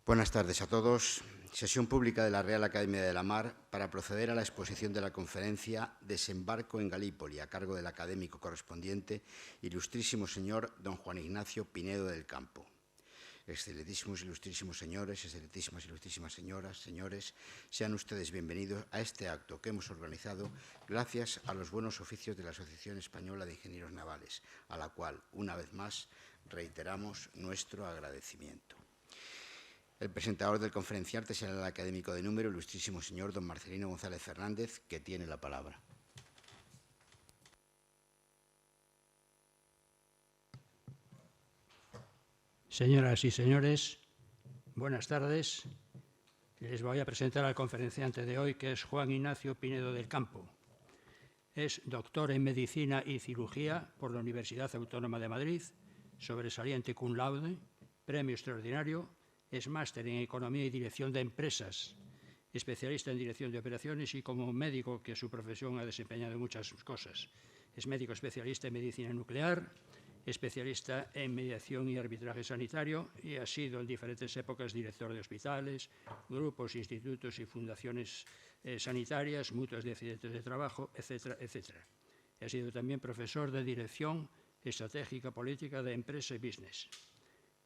Buenas tardes a todos. Sesión pública de la Real Academia de la Mar para proceder a la exposición de la conferencia Desembarco en Galípoli, a cargo del académico correspondiente, ilustrísimo señor don Juan Ignacio Pinedo del Campo. Excelentísimos, ilustrísimos señores, excelentísimas, ilustrísimas señoras, señores, sean ustedes bienvenidos a este acto que hemos organizado gracias a los buenos oficios de la Asociación Española de Ingenieros Navales, a la cual, una vez más, reiteramos nuestro agradecimiento. El presentador del conferenciante será el académico de número, ilustrísimo señor don Marcelino González Fernández, que tiene la palabra. Señoras y señores, buenas tardes. Les voy a presentar al conferenciante de hoy, que es Juan Ignacio Pinedo del Campo. Es doctor en Medicina y Cirugía por la Universidad Autónoma de Madrid, sobresaliente cum laude, premio extraordinario. Es máster en Economía y Dirección de Empresas, especialista en Dirección de Operaciones y como médico, que su profesión ha desempeñado muchas cosas. Es médico especialista en Medicina Nuclear, especialista en Mediación y Arbitraje Sanitario y ha sido en diferentes épocas director de hospitales, grupos, institutos y fundaciones sanitarias, mutuas de accidentes de trabajo, etcétera, etcétera. Ha sido también profesor de Dirección Estratégica Política de Empresa y Business.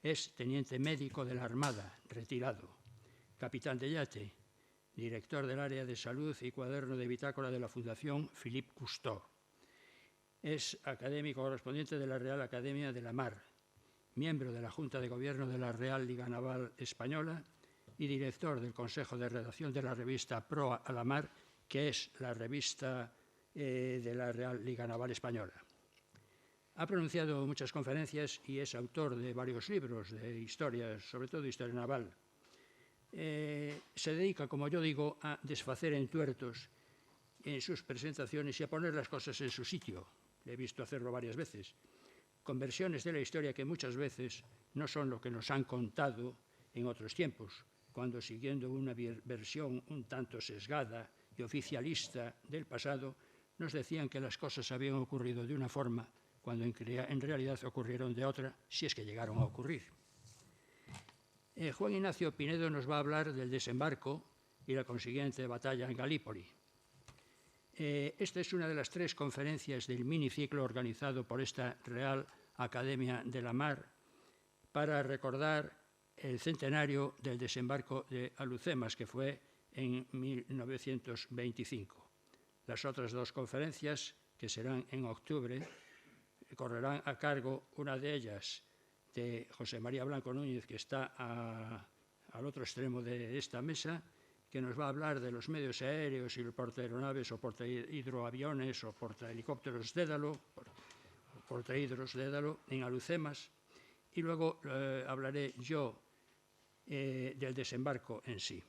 Es teniente médico de la Armada, retirado, capitán de yate, director del área de salud y cuaderno de bitácora de la Fundación Philippe Cousteau. Es académico correspondiente de la Real Academia de la Mar, miembro de la Junta de Gobierno de la Real Liga Naval Española y director del Consejo de Redacción de la revista Proa a la Mar, que es la revista de la Real Liga Naval Española. Ha pronunciado muchas conferencias y es autor de varios libros de historia, sobre todo de historia naval. Se dedica, como yo digo, a desfacer entuertos en sus presentaciones y a poner las cosas en su sitio. Le he visto hacerlo varias veces, con versiones de la historia que muchas veces no son lo que nos han contado en otros tiempos, cuando siguiendo una versión un tanto sesgada y oficialista del pasado, nos decían que las cosas habían ocurrido de una forma cuando en realidad ocurrieron de otra, si es que llegaron a ocurrir. Juan Ignacio Pinedo nos va a hablar del desembarco y la consiguiente batalla en Galípoli. Esta es una de las 3 conferencias del miniciclo organizado por esta Real Academia de la Mar para recordar el centenario del desembarco de Alhucemas, que fue en 1925. Las otras 2 conferencias, que serán en octubre, correrán a cargo, una de ellas de José María Blanco Núñez, que está al otro extremo de esta mesa, que nos va a hablar de los medios aéreos y el portaaeronaves o portahidroaviones o portahelicópteros Dédalo, portahidros Dédalo en Alhucemas, y luego hablaré yo del desembarco en sí.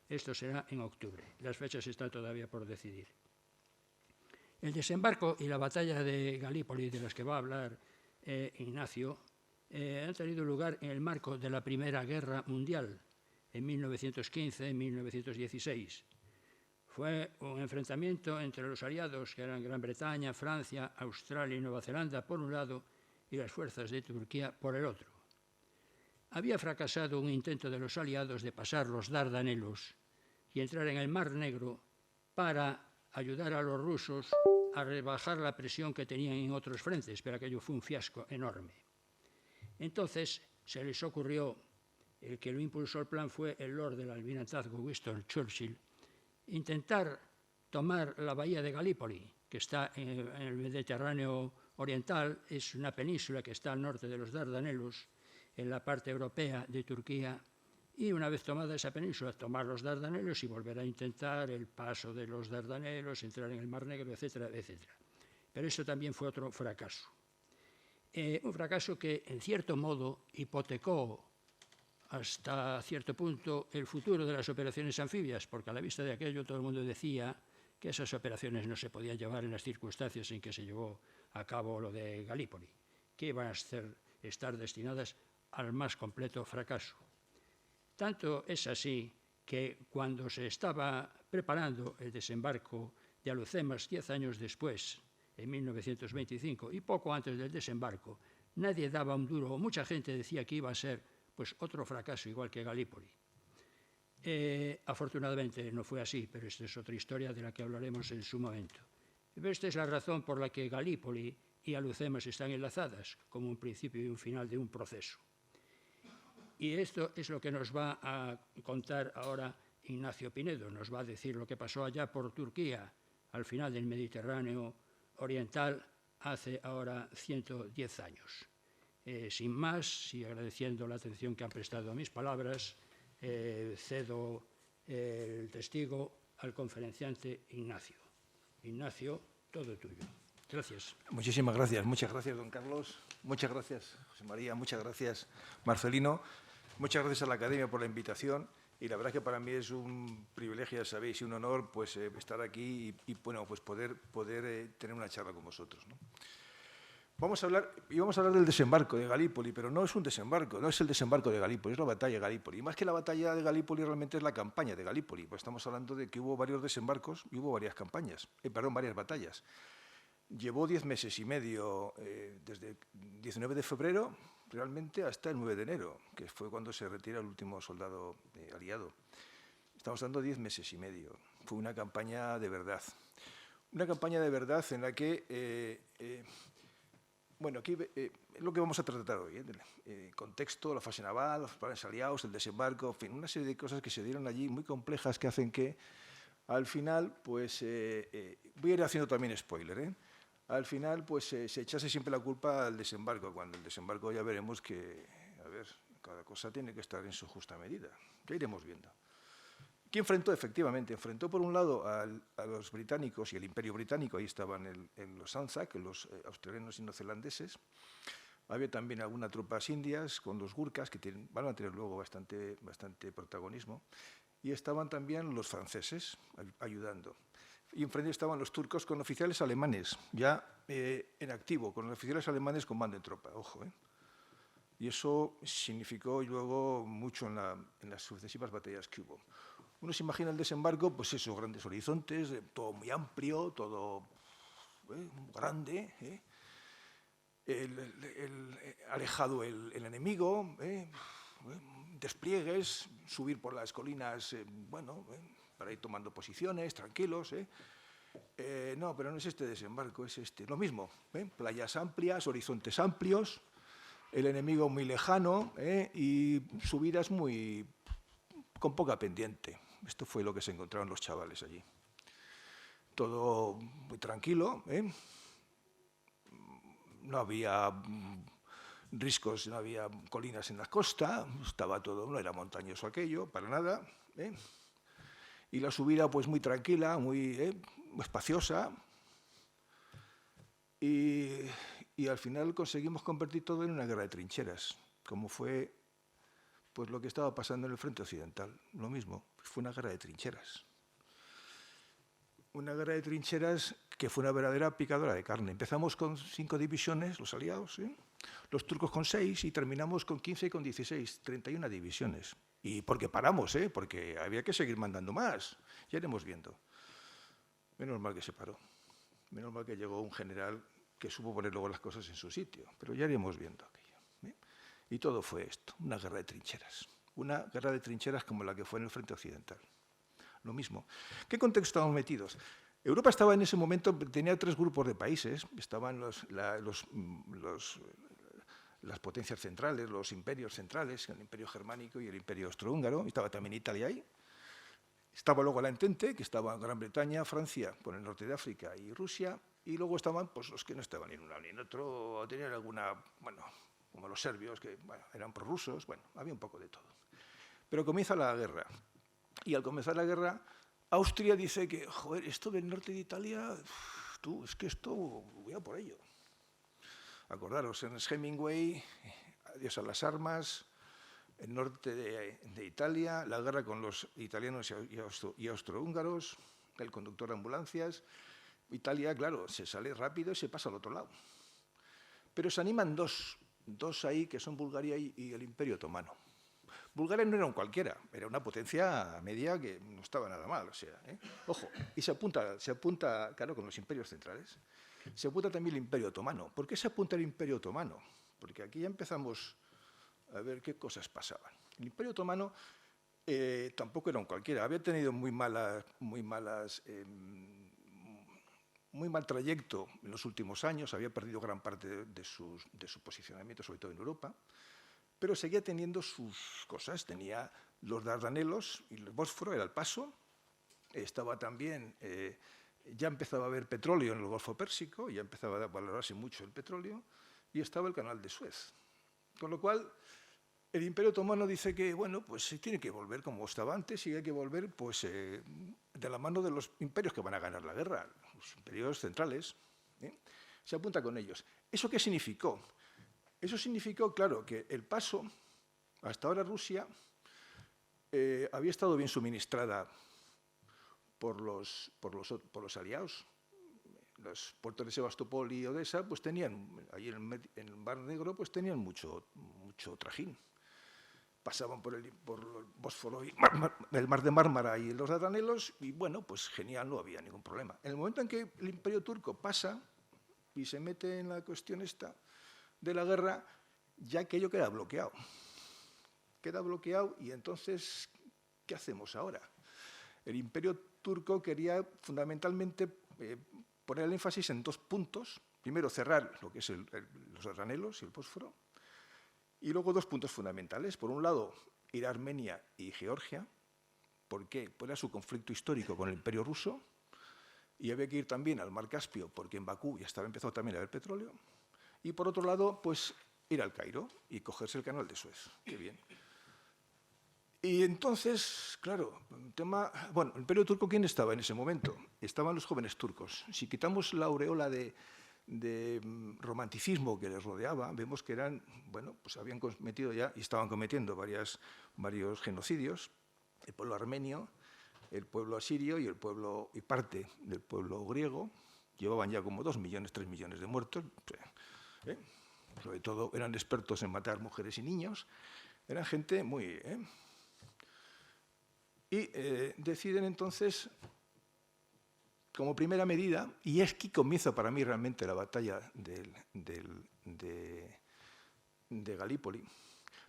Esto será en octubre. Las fechas están todavía por decidir. El desembarco y la batalla de Galípoli, de las que va a hablar Ignacio, han tenido lugar en el marco de la Primera Guerra Mundial, en 1915-1916. Fue un enfrentamiento entre los aliados, que eran Gran Bretaña, Francia, Australia y Nueva Zelanda, por un lado, y las fuerzas de Turquía por el otro. Había fracasado un intento de los aliados de pasar los Dardanelos y entrar en el Mar Negro para ayudar a los rusos a rebajar la presión que tenían en otros frentes, pero aquello fue un fiasco enorme. Entonces se les ocurrió, el que lo impulsó el plan fue el Lord del Almirantazgo Winston Churchill, intentar tomar la bahía de Galípoli, que está en el Mediterráneo oriental, es una península que está al norte de los Dardanelos, en la parte europea de Turquía, y una vez tomada esa península, tomar los Dardanelos y volver a intentar el paso de los Dardanelos, entrar en el Mar Negro, etcétera, etcétera. Pero eso también fue otro fracaso. Un fracaso que, en cierto modo, hipotecó hasta cierto punto el futuro de las operaciones anfibias, porque a la vista de aquello todo el mundo decía que esas operaciones no se podían llevar en las circunstancias en que se llevó a cabo lo de Galípoli, que iban a estar destinadas al más completo fracaso. Tanto es así que cuando se estaba preparando el desembarco de Alhucemas 10 años después, en 1925, y poco antes del desembarco, nadie daba un duro, o mucha gente decía que iba a ser pues otro fracaso igual que Galípoli. Afortunadamente no fue así, pero esta es otra historia de la que hablaremos en su momento. Pero esta es la razón por la que Galípoli y Alhucemas están enlazadas, como un principio y un final de un proceso. Y esto es lo que nos va a contar ahora Ignacio Pinedo. Nos va a decir lo que pasó allá por Turquía, al final del Mediterráneo oriental, hace ahora 110 años. Sin más, y agradeciendo la atención que han prestado a mis palabras, cedo el testigo al conferenciante Ignacio. Ignacio, todo tuyo. Gracias. Muchísimas gracias. Muchas gracias, don Carlos. Muchas gracias, José María. Muchas gracias, Marcelino. Muchas gracias a la Academia por la invitación. Y la verdad es que para mí es un privilegio, ya sabéis, y un honor pues, estar aquí y bueno, pues poder tener una charla con vosotros, ¿no? Vamos a hablar del desembarco de Galípoli, pero no es un desembarco, no es el desembarco de Galípoli, es la batalla de Galípoli. Y más que la batalla de Galípoli, realmente es la campaña de Galípoli, pues estamos hablando de que hubo varios desembarcos y hubo varias campañas, varias batallas. Llevó 10 meses y medio, desde el 19 de febrero realmente hasta el 9 de enero, que fue cuando se retira el último soldado aliado. Estamos hablando de 10 meses y medio. Fue una campaña de verdad. Una campaña de verdad en la que... bueno, aquí es lo que vamos a tratar hoy, el contexto, la fase naval, los planes aliados, el desembarco, en fin, una serie de cosas que se dieron allí muy complejas que hacen que, al final, pues, voy a ir haciendo también spoiler, al final, pues, se echase siempre la culpa al desembarco, cuando el desembarco ya veremos que, a ver, cada cosa tiene que estar en su justa medida, ya iremos viendo. ¿Quién enfrentó? Efectivamente, enfrentó por un lado a los británicos y el Imperio Británico, ahí estaban en los Anzac, los australianos y neozelandeses. Había también algunas tropas indias con los gurkas, que van a tener luego bastante protagonismo. Y estaban también los franceses ayudando. Y enfrente estaban los turcos con oficiales alemanes, ya en activo, con los oficiales alemanes con mando en tropa, ojo. Y eso significó luego mucho en las sucesivas batallas que hubo. Uno se imagina el desembarco, pues esos grandes horizontes, todo muy amplio, todo grande, alejado el enemigo, despliegues, subir por las colinas, para ir tomando posiciones, tranquilos. No, pero no es este desembarco, es este. Lo mismo, playas amplias, horizontes amplios, el enemigo muy lejano y subidas con poca pendiente. Esto fue lo que se encontraron los chavales allí. Todo muy tranquilo, no había riscos, no había colinas en la costa, estaba todo, no era montañoso aquello, para nada. Y la subida pues muy tranquila, muy espaciosa. Y al final conseguimos convertir todo en una guerra de trincheras, como fue pues lo que estaba pasando en el frente occidental, lo mismo, fue una guerra de trincheras. Una guerra de trincheras que fue una verdadera picadora de carne. Empezamos con 5 divisiones, los aliados, los turcos con 6 y terminamos con 15 y con 16, 31 divisiones. ¿Y por qué paramos? Porque había que seguir mandando más, ya iremos viendo. Menos mal que se paró, menos mal que llegó un general que supo poner luego las cosas en su sitio, pero ya iremos viendo aquello. Y todo fue esto, una guerra de trincheras. Una guerra de trincheras como la que fue en el frente occidental. Lo mismo. ¿Qué contexto estábamos metidos? Europa estaba en ese momento, tenía 3 grupos de países. Estaban las potencias centrales, los imperios centrales, el imperio germánico y el imperio austrohúngaro. Estaba también Italia ahí. Estaba luego la Entente, que estaba Gran Bretaña, Francia, por el norte de África y Rusia. Y luego estaban pues, los que no estaban ni en un lado ni en otro, tenían alguna, como los serbios, que eran prorrusos, había un poco de todo. Pero comienza la guerra. Y al comenzar la guerra, Austria dice que, joder, esto del norte de Italia, es que esto, voy a por ello. Acordaros, Ernest Hemingway, Adiós a las armas, el norte de Italia, la guerra con los italianos y austrohúngaros, el conductor de ambulancias. Italia, claro, se sale rápido y se pasa al otro lado. Pero se animan dos ahí, que son Bulgaria y el Imperio Otomano. Bulgaria no era un cualquiera, era una potencia media que no estaba nada mal, o sea, ojo, y se apunta, claro, con los imperios centrales, se apunta también el Imperio Otomano. ¿Por qué se apunta el Imperio Otomano? Porque aquí ya empezamos a ver qué cosas pasaban. El Imperio Otomano tampoco era un cualquiera, había tenido muy mal trayecto en los últimos años, había perdido gran parte de su posicionamiento, sobre todo en Europa, pero seguía teniendo sus cosas. Tenía los Dardanelos y el Bósforo, era el paso. Estaba también, ya empezaba a haber petróleo en el Golfo Pérsico, ya empezaba a valorarse mucho el petróleo, y estaba el Canal de Suez. Con lo cual, el Imperio Otomano dice que, bueno, pues se tiene que volver como estaba antes y hay que volver pues, de la mano de los imperios que van a ganar la guerra, los imperios centrales. Se apunta con ellos. ¿Eso qué significó? Eso significó, claro, que el paso, hasta ahora Rusia, había estado bien suministrada por los aliados. Los puertos de Sebastopol y Odessa, pues tenían, ahí en el Mar Negro, pues tenían mucho trajín. Pasaban por el Bósforo y el Mar de Mármara y los Dardanelos, y bueno, pues genial, no había ningún problema. En el momento en que el Imperio Turco pasa y se mete en la cuestión esta de la guerra, ya aquello queda bloqueado. Queda bloqueado y entonces, ¿qué hacemos ahora? El Imperio Turco quería fundamentalmente poner el énfasis en 2 puntos. Primero, cerrar lo que es los Dardanelos y el Bósforo. Y luego 2 puntos fundamentales. Por un lado, ir a Armenia y Georgia. ¿Por qué? Pues era su conflicto histórico con el Imperio Ruso. Y había que ir también al Mar Caspio, porque en Bakú ya empezó también a haber petróleo. Y por otro lado, pues ir al Cairo y cogerse el Canal de Suez. Qué bien. Y entonces, claro, bueno, el Imperio Turco, ¿quién estaba en ese momento? Estaban los jóvenes turcos. Si quitamos la aureola de romanticismo que les rodeaba, vemos que eran, bueno, pues habían cometido ya, y estaban cometiendo varios genocidios, el pueblo armenio, el pueblo asirio y parte del pueblo griego. Llevaban ya como 2 millones, 3 millones de muertos. Sobre todo eran expertos en matar mujeres y niños. Eran gente muy... Y deciden entonces, como primera medida, y es que comienza para mí realmente la batalla de Galípoli.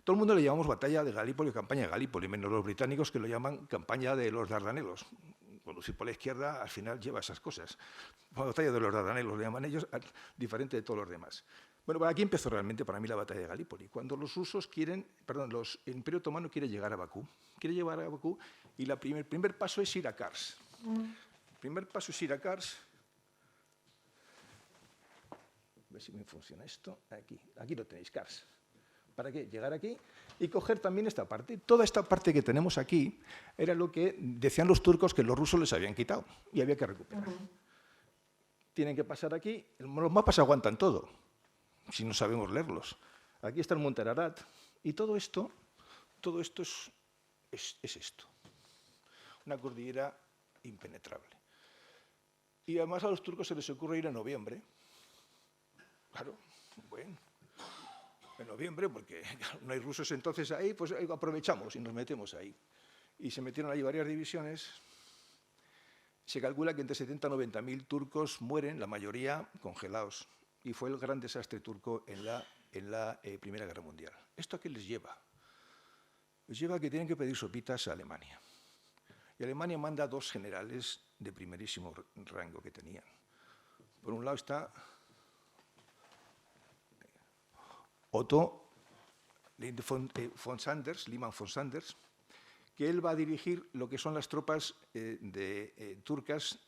Todo el mundo le llamamos batalla de Galípoli o campaña de Galípoli, menos los británicos que lo llaman campaña de los Dardanelos. Conducir por la izquierda al final lleva esas cosas. La batalla de los Dardanelos le llaman ellos, diferente de todos los demás. Bueno, aquí empezó realmente para mí la batalla de Galípoli, cuando los rusos el Imperio Otomano quiere llegar a Bakú. Quiere llegar a Bakú y el primer paso es ir a Kars. El primer paso es ir a Kars. A ver si me funciona esto. Aquí lo tenéis, Kars. ¿Para qué? Llegar aquí y coger también esta parte. Toda esta parte que tenemos aquí era lo que decían los turcos que los rusos les habían quitado y había que recuperar. Tienen que pasar aquí. Los mapas aguantan todo, si no sabemos leerlos. Aquí está el Monte Ararat y todo esto es esto. Una cordillera impenetrable. Y además a los turcos se les ocurre ir en noviembre. Claro, bueno, en noviembre, porque no hay rusos entonces ahí, pues aprovechamos y nos metemos ahí. Y se metieron ahí varias divisiones. Se calcula que entre 70 y 90.000 turcos mueren, la mayoría congelados. Y fue el gran desastre turco en la Primera Guerra Mundial. ¿Esto a qué les lleva? Les lleva a que tienen que pedir sopitas a Alemania. Y Alemania manda 2 generales de primerísimo rango que tenían. Por un lado está Otto von Sanders, Liman von Sanders, que él va a dirigir lo que son las tropas turcas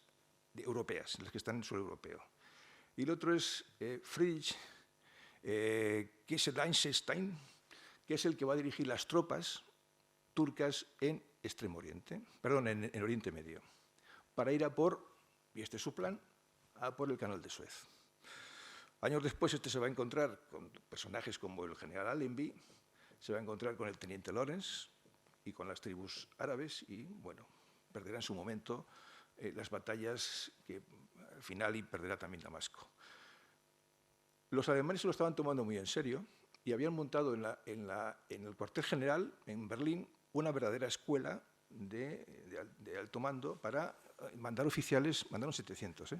europeas, las que están en el suelo europeo. Y el otro es Friedrich Kessel-Einstein, que es el que va a dirigir las tropas turcas en en Oriente Medio, para ir a por, y este es su plan, a por el Canal de Suez. Años después se va a encontrar con personajes como el general Allenby, se va a encontrar con el teniente Lawrence y con las tribus árabes y, bueno, perderá en su momento las batallas que al final y perderá también Damasco. Los alemanes se lo estaban tomando muy en serio y habían montado en el cuartel general, en Berlín, una verdadera escuela de alto mando para mandar oficiales, mandaron 700,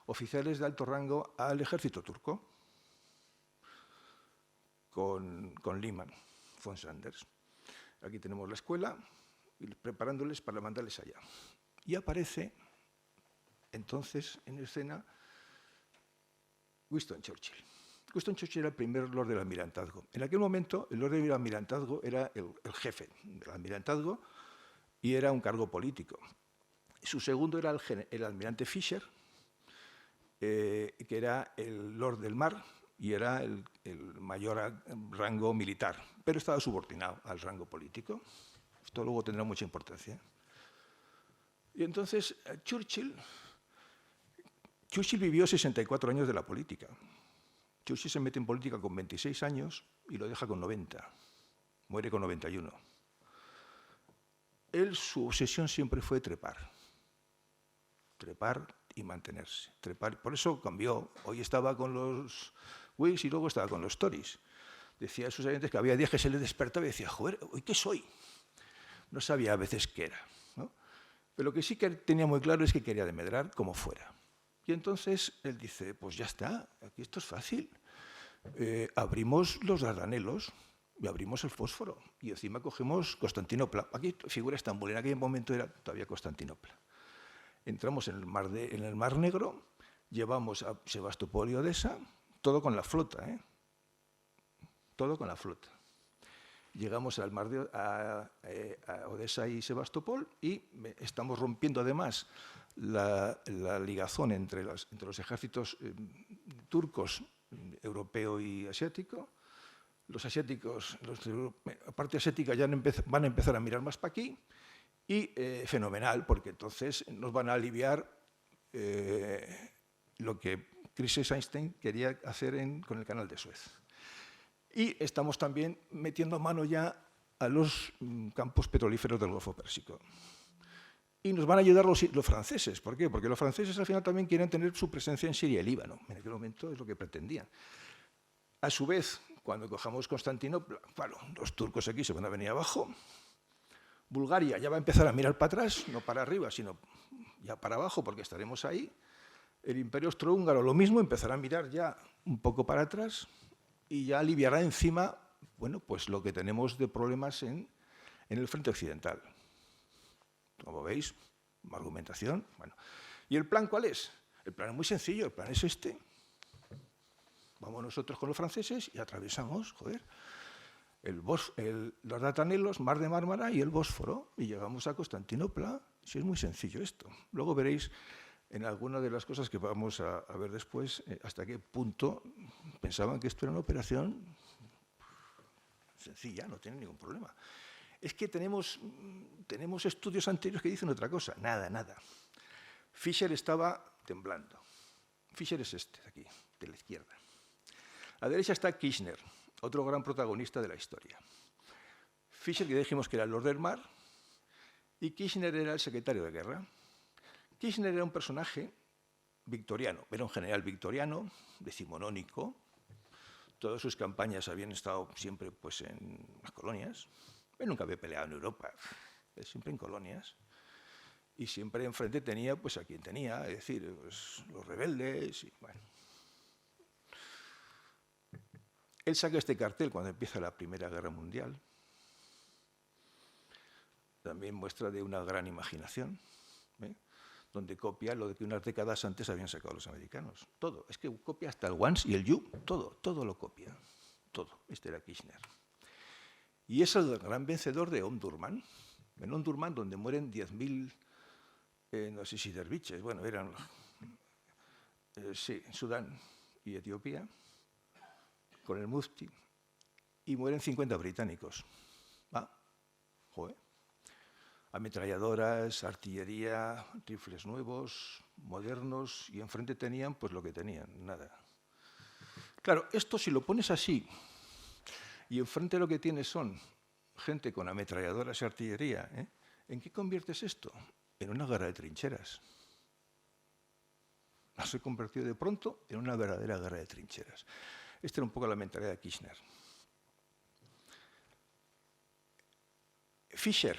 oficiales de alto rango al ejército turco, con Liman. von Sanders. Aquí tenemos la escuela, y preparándoles para mandarles allá. Y aparece, entonces, en escena, Winston Churchill. Winston Churchill era el primer Lord del Almirantazgo. En aquel momento, el Lord del Almirantazgo era el jefe del Almirantazgo y era un cargo político. Su segundo era el almirante Fisher, que era el Lord del Mar y era el mayor rango militar, pero estaba subordinado al rango político. Esto luego tendrá mucha importancia. Y entonces Churchill vivió 64 años de la política. Churchill se mete en política con 26 años y lo deja con 90. Muere con 91. Su obsesión siempre fue trepar. Trepar y mantenerse. Trepar. Por eso cambió. Hoy estaba con los Whigs y luego estaba con los Tories. Decía a sus oyentes que había días que se le despertaba y decía, joder, ¿hoy qué soy? No sabía a veces qué era, ¿no? Pero lo que sí que tenía muy claro es que quería demedrar como fuera. Y entonces él dice, pues ya está, aquí esto es fácil. Abrimos los Dardanelos y abrimos el Fósforo. Y encima cogemos Constantinopla. Aquí figura Estambul, en aquel momento era todavía Constantinopla. Entramos en el Mar Negro, llevamos a Sebastopol y Odessa, todo con la flota, ¿eh? Todo con la flota. Llegamos al mar a Odessa y Sebastopol y estamos rompiendo además la ligazón entre los ejércitos turcos, europeo y asiático. Los asiáticos, la parte asiática ya van a empezar a mirar más para aquí y fenomenal, porque entonces nos van a aliviar lo que Chris Einstein quería hacer con el canal de Suez. Y estamos también metiendo mano ya a los campos petrolíferos del Golfo Pérsico. Y nos van a ayudar los franceses. ¿Por qué? Porque los franceses al final también quieren tener su presencia en Siria y Líbano. En aquel momento es lo que pretendían. A su vez, cuando cojamos Constantinopla, claro, los turcos aquí se van a venir abajo. Bulgaria ya va a empezar a mirar para atrás, no para arriba, sino ya para abajo, porque estaremos ahí. El Imperio Austrohúngaro, lo mismo, empezará a mirar ya un poco para atrás y ya aliviará encima, bueno, pues lo que tenemos de problemas en el frente occidental. Como veis, argumentación. Bueno. ¿Y el plan cuál es? El plan es muy sencillo, el plan es este. Vamos nosotros con los franceses y atravesamos, joder, los Dardanelos, Mar de Mármara y el Bósforo, y llegamos a Constantinopla. Sí, es muy sencillo esto. Luego veréis en alguna de las cosas que vamos a ver después hasta qué punto pensaban que esto era una operación sencilla, no tiene ningún problema. Es que tenemos estudios anteriores que dicen otra cosa. Nada. Fisher estaba temblando. Fisher es este, de aquí, de la izquierda. A la derecha está Kirchner, otro gran protagonista de la historia. Fisher, que dijimos que era el Lord del Mar, y Kirchner era el secretario de guerra. Kirchner era un personaje victoriano, era un general victoriano, decimonónico. Todas sus campañas habían estado siempre pues, en las colonias. Él nunca había peleado en Europa, siempre en colonias. Y siempre enfrente tenía pues, a quien tenía, es decir, pues, los rebeldes. Y, bueno. Él saca este cartel cuando empieza la Primera Guerra Mundial. También muestra de una gran imaginación, donde copia lo de que unas décadas antes habían sacado los americanos. Todo. Es que copia hasta el once y el you, todo lo copia. Todo. Este era Kirchner. Y es el gran vencedor de Omdurman. En Omdurman, donde mueren 10.000, no sé si derviches, bueno, eran, sí, Sudán y Etiopía, con el Mufti, y mueren 50 británicos. Joder. Ametralladoras, artillería, rifles nuevos, modernos, y enfrente tenían pues lo que tenían, nada. Claro, esto si lo pones así, y enfrente lo que tienes son gente con ametralladoras y artillería, ¿en qué conviertes esto? En una guerra de trincheras. Se ha convertido de pronto en una verdadera guerra de trincheras. Esta era un poco la mentalidad de Kirchner. Fisher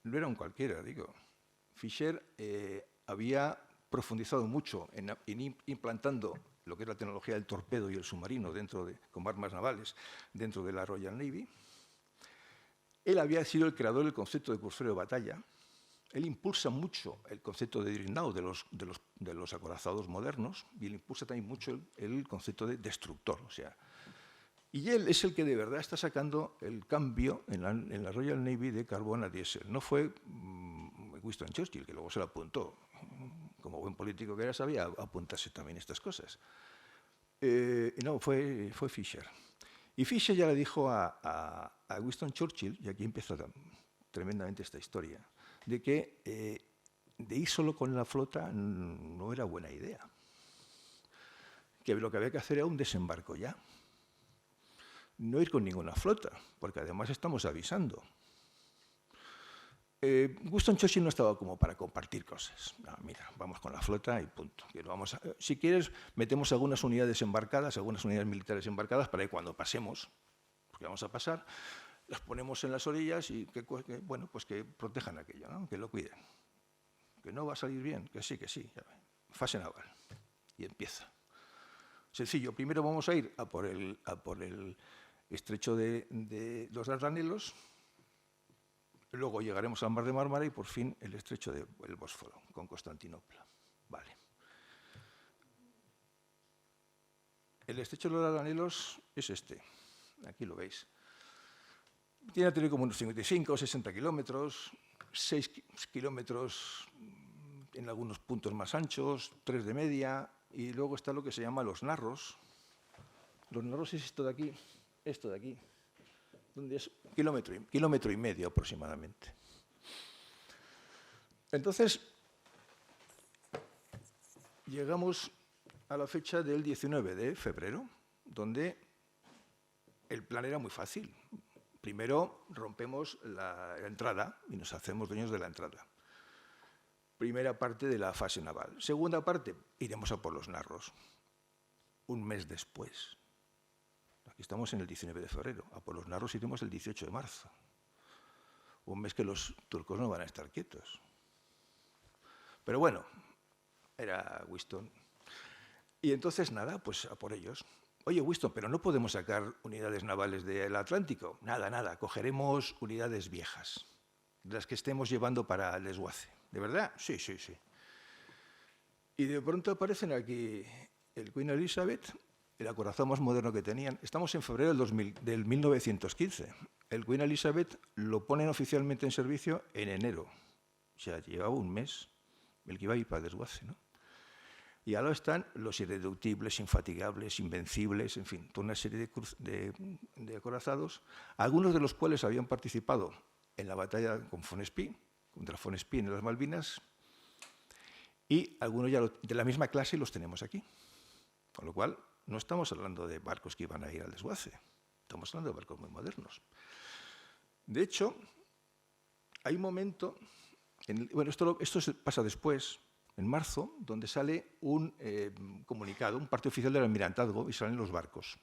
no era un cualquiera, digo. Fisher había profundizado mucho en implantando lo que es la tecnología del torpedo y el submarino como armas navales dentro de la Royal Navy. Él había sido el creador del concepto de crucero de batalla. Él impulsa mucho el concepto de dreadnought de los acorazados modernos, y él impulsa también mucho el concepto de destructor. O sea, y él es el que de verdad está sacando el cambio en la Royal Navy de carbón a diésel. No fue Winston Churchill, que luego se lo apuntó. Como buen político que era, sabía apuntarse también estas cosas. No, fue Fisher. Y Fisher ya le dijo a Winston Churchill, y aquí empieza tremendamente esta historia, de que de ir solo con la flota no era buena idea. Que lo que había que hacer era un desembarco ya. No ir con ninguna flota, porque además estamos avisando. Winston Churchill no estaba como para compartir cosas. No, mira, vamos con la flota y punto. Si quieres, metemos algunas unidades embarcadas, algunas unidades militares embarcadas, para que cuando pasemos, porque vamos a pasar, las ponemos en las orillas y que protejan aquello, ¿no? Que lo cuiden. Que no va a salir bien, que sí, fase naval. Y empieza. Sencillo, primero vamos a ir a por el estrecho de los Dardanelos, luego llegaremos al mar de Mármara y por fin el estrecho del Bósforo, con Constantinopla. Vale. El estrecho de los Dardanelos es este, aquí lo veis. Tiene que tener como unos 55 o 60 kilómetros, 6 kilómetros en algunos puntos más anchos, 3 de media, y luego está lo que se llama los narros. Los narros es esto de aquí, donde es kilómetro y medio aproximadamente. Entonces, llegamos a la fecha del 19 de febrero, donde el plan era muy fácil. Primero rompemos la entrada y nos hacemos dueños de la entrada. Primera parte de la fase naval. Segunda parte, iremos a por los narros. Un mes después. Aquí estamos en el 19 de febrero. A por los narros iremos el 18 de marzo. Un mes que los turcos no van a estar quietos. Pero bueno, era Winston. Y entonces, nada, pues a por ellos. Oye, Winston, pero no podemos sacar unidades navales del Atlántico. Nada, cogeremos unidades viejas, las que estemos llevando para el desguace. ¿De verdad? Sí. Y de pronto aparecen aquí el Queen Elizabeth, el acorazado más moderno que tenían. Estamos en febrero del 1915. El Queen Elizabeth lo ponen oficialmente en servicio en enero. O sea, llevaba un mes el que iba a ir para el desguace, ¿no? Y ahora están los irreductibles, infatigables, invencibles, en fin, toda una serie de acorazados, algunos de los cuales habían participado en la batalla con von Spee, contra von Spee en las Malvinas, y algunos ya de la misma clase los tenemos aquí. Con lo cual, no estamos hablando de barcos que iban a ir al desguace, estamos hablando de barcos muy modernos. De hecho, hay un momento, esto pasa después, en marzo, donde sale un comunicado, un parte oficial del almirantazgo, y salen los barcos.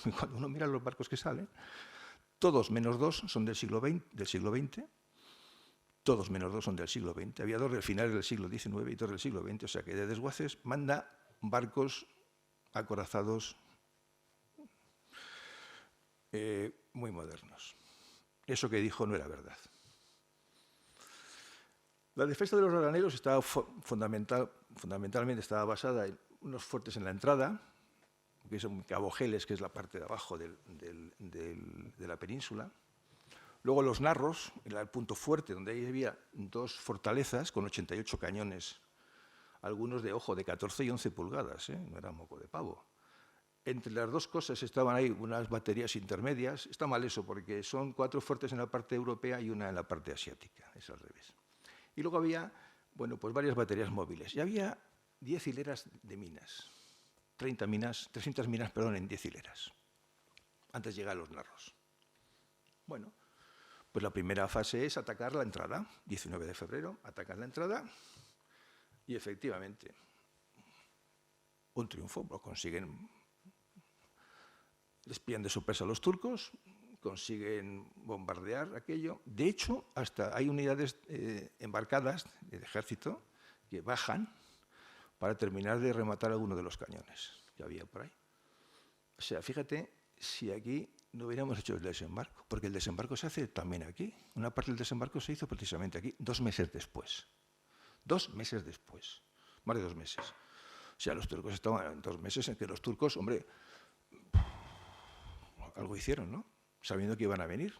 Y cuando uno mira los barcos que salen, todos menos dos son del siglo XX, todos menos dos son del siglo XX. Había dos del final del siglo XIX y dos del siglo XX, o sea que de desguaces manda barcos acorazados muy modernos. Eso que dijo no era verdad. La defensa de los Dardanelos estaba fundamentalmente estaba basada en unos fuertes en la entrada, que son Cabo Geles, que es la parte de abajo de la península. Luego los narros, era el punto fuerte, donde ahí había dos fortalezas con 88 cañones, algunos de 14 y 11 pulgadas, no era moco de pavo. Entre las dos cosas estaban ahí unas baterías intermedias. Está mal eso, porque son 4 fuertes en la parte europea y una en la parte asiática, es al revés. Y luego había, pues varias baterías móviles. Y había 10 hileras de minas, 300 minas, en 10 hileras, antes de llegar a los narros. Bueno, pues la primera fase es atacar la entrada. 19 de febrero, atacan la entrada y efectivamente un triunfo. Lo consiguen, les pillan de sorpresa a los turcos, consiguen bombardear aquello. De hecho, hasta hay unidades embarcadas del ejército que bajan para terminar de rematar alguno de los cañones que había por ahí. O sea, fíjate si aquí no hubiéramos hecho el desembarco, porque el desembarco se hace también aquí. Una parte del desembarco se hizo precisamente aquí, 2 meses después. 2 meses después, más de 2 meses. O sea, los turcos estaban en 2 meses en que los turcos, hombre, algo hicieron, ¿no? Sabiendo que iban a venir.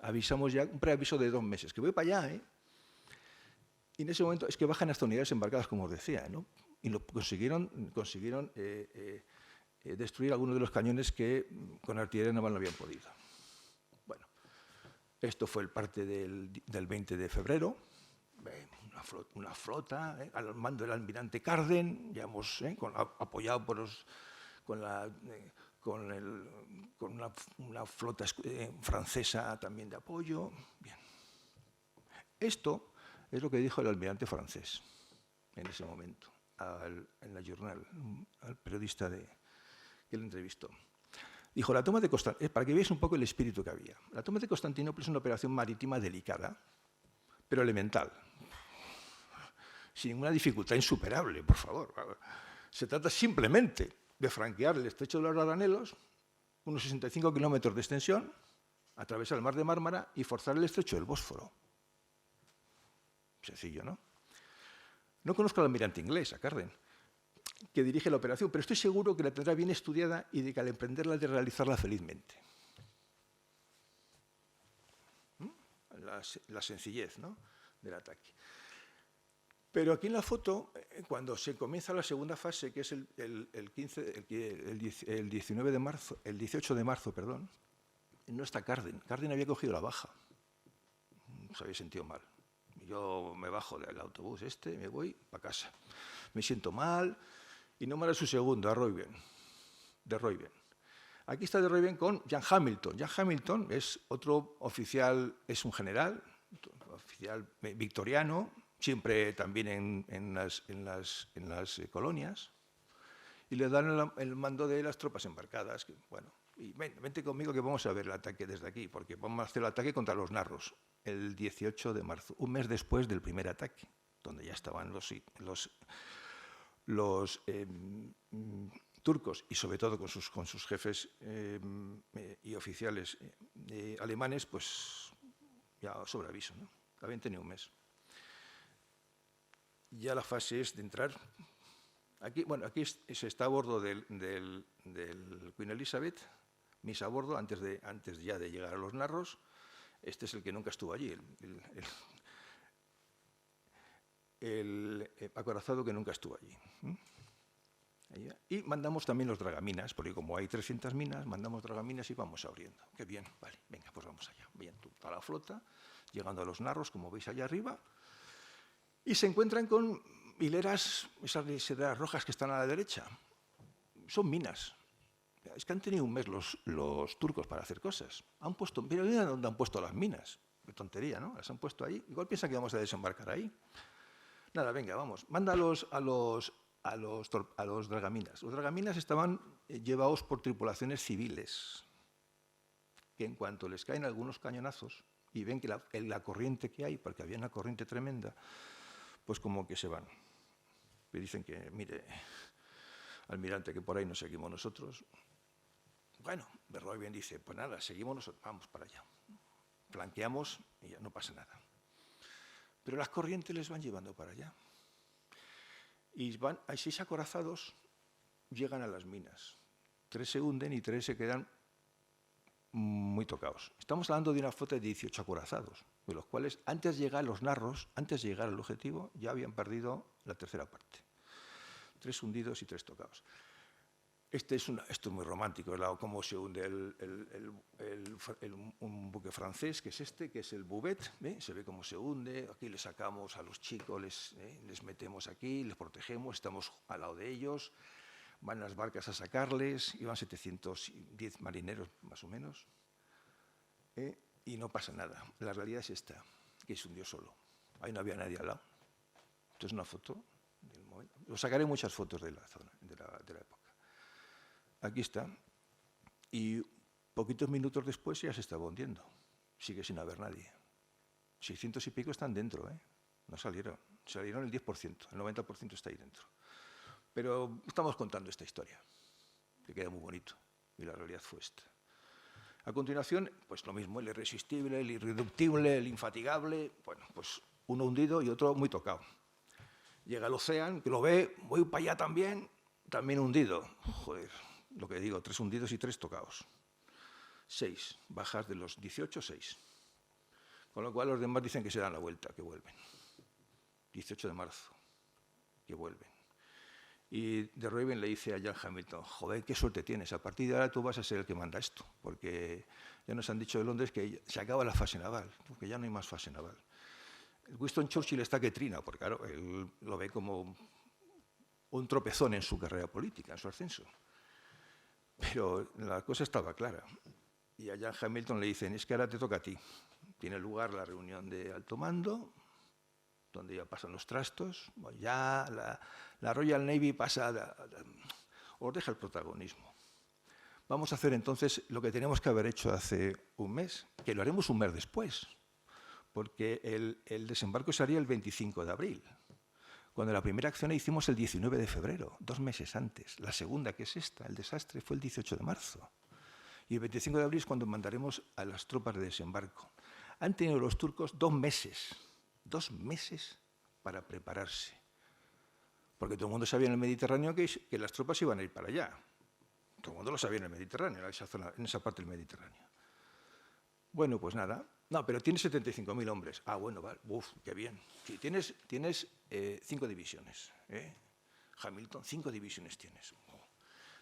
Avisamos ya, un preaviso de 2 meses, que voy para allá, ¿eh? Y en ese momento es que bajan hasta unidades embarcadas, como os decía, ¿no? Y consiguieron destruir algunos de los cañones que con artillería naval no habían podido. Bueno, esto fue el parte del 20 de febrero, una flota al mando del almirante Carden, digamos, apoyado por con una flota francesa también de apoyo. Bien. Esto es lo que dijo el almirante francés en ese momento, en la Journal, al periodista que le entrevistó. Dijo, la toma de Constantinopla, para que veáis un poco el espíritu que había, la toma de Constantinopla es una operación marítima delicada, pero elemental, sin ninguna dificultad insuperable, por favor. Se trata simplemente de franquear el estrecho de los Dardanelos, unos 65 kilómetros de extensión, atravesar el mar de Mármara y forzar el estrecho del Bósforo. Sencillo, ¿no? No conozco al almirante inglés, a Carden, que dirige la operación, pero estoy seguro que la tendrá bien estudiada y de que al emprenderla de realizarla felizmente. La sencillez, ¿no?, del ataque. Pero aquí en la foto, cuando se comienza la segunda fase, que es el 18 de marzo, perdón, no está Carden. Carden había cogido la baja. Se había sentido mal. Yo me bajo del autobús me voy para casa. Me siento mal y no me da su segundo, de Royven. Aquí está de Royven con Jan Hamilton. Jan Hamilton es otro oficial, es un general, oficial victoriano, siempre también en las colonias, y le dan el mando de las tropas embarcadas. Bueno, y vente conmigo que vamos a ver el ataque desde aquí, porque vamos a hacer el ataque contra los narros, el 18 de marzo, un mes después del primer ataque, donde ya estaban los turcos, y sobre todo con sus jefes y oficiales alemanes, pues ya sobre aviso, ¿no? Habían tenido un mes. Ya la fase es de entrar. Aquí se está a bordo del Queen Elizabeth, misa a bordo, antes ya de llegar a los narros. Este es el que nunca estuvo allí, el acorazado que nunca estuvo allí. Y mandamos también los dragaminas, porque como hay 300 minas, mandamos dragaminas y vamos abriendo. Qué bien, vale, venga, pues vamos allá. Bien, toda la flota, llegando a los narros, como veis allá arriba, y se encuentran con hileras, esas hileras rojas que están a la derecha. Son minas. Es que han tenido un mes los turcos para hacer cosas. Pero mira dónde han puesto las minas. Qué tontería, ¿no? Las han puesto ahí. Igual piensan que vamos a desembarcar ahí. Nada, venga, vamos. Mándalos a los dragaminas. Los dragaminas estaban llevados por tripulaciones civiles, que en cuanto les caen algunos cañonazos y ven que la corriente que hay, porque había una corriente tremenda, pues como que se van. Me dicen que, mire, almirante, que por ahí nos seguimos nosotros. Bueno, Royven dice, pues nada, seguimos nosotros, vamos para allá. Flanqueamos y ya no pasa nada. Pero las corrientes les van llevando para allá. Y hay 6 acorazados, llegan a las minas. 3 se hunden y 3 se quedan muy tocados. Estamos hablando de una flota de 18 acorazados, de los cuales antes de llegar a los narros, antes de llegar al objetivo, ya habían perdido la tercera parte. 3 hundidos y 3 tocados. Esto es muy romántico, es cómo se hunde un buque francés, que es el Bouvet, ¿ve? Se ve cómo se hunde, aquí le sacamos a los chicos, les metemos aquí, les protegemos, estamos al lado de ellos, van las barcas a sacarles, iban 710 marineros más o menos, y no pasa nada. La realidad es esta, que se hundió solo, ahí no había nadie al lado. Esto es una foto del momento. Os sacaré muchas fotos de la zona, de la época. Aquí está, y poquitos minutos después ya se estaba hundiendo. Sigue sin haber nadie. 600 y pico están dentro, no salieron. Salieron el 10%, el 90% está ahí dentro. Pero estamos contando esta historia, que queda muy bonito, y la realidad fue esta. A continuación, pues lo mismo, el irresistible, el irreductible, el infatigable, bueno, pues uno hundido y otro muy tocado. Llega el océano, que lo ve, voy para allá también hundido. Joder, lo que digo, 3 hundidos y 3 tocados. 6, bajas de los 18, 6. Con lo cual los demás dicen que se dan la vuelta, que vuelven. 18 de marzo, que vuelven. Y de Reuben le dice a Jan Hamilton, joder, qué suerte tienes, a partir de ahora tú vas a ser el que manda esto, porque ya nos han dicho de Londres que se acaba la fase naval, porque ya no hay más fase naval. Winston Churchill está que trina, porque claro, él lo ve como un tropezón en su carrera política, en su ascenso. Pero la cosa estaba clara. Y a Jan Hamilton le dicen, es que ahora te toca a ti. Tiene lugar la reunión de alto mando, donde ya pasan los trastos, bueno, ya la Royal Navy pasa, os deja el protagonismo. Vamos a hacer entonces lo que teníamos que haber hecho hace un mes, que lo haremos un mes después, porque el desembarco sería el 25 de abril, cuando la primera acción la hicimos el 19 de febrero, 2 meses antes. La segunda, que es esta, el desastre, fue el 18 de marzo. Y el 25 de abril es cuando mandaremos a las tropas de desembarco. Han tenido los turcos 2 meses para prepararse. Porque todo el mundo sabía en el Mediterráneo que las tropas iban a ir para allá. Todo el mundo lo sabía en el Mediterráneo, en esa parte del Mediterráneo. Bueno, pues nada. No, pero tienes 75.000 hombres. Ah, bueno, vale. Uf, qué bien. Sí, tienes 5 divisiones. Hamilton, 5 divisiones tienes.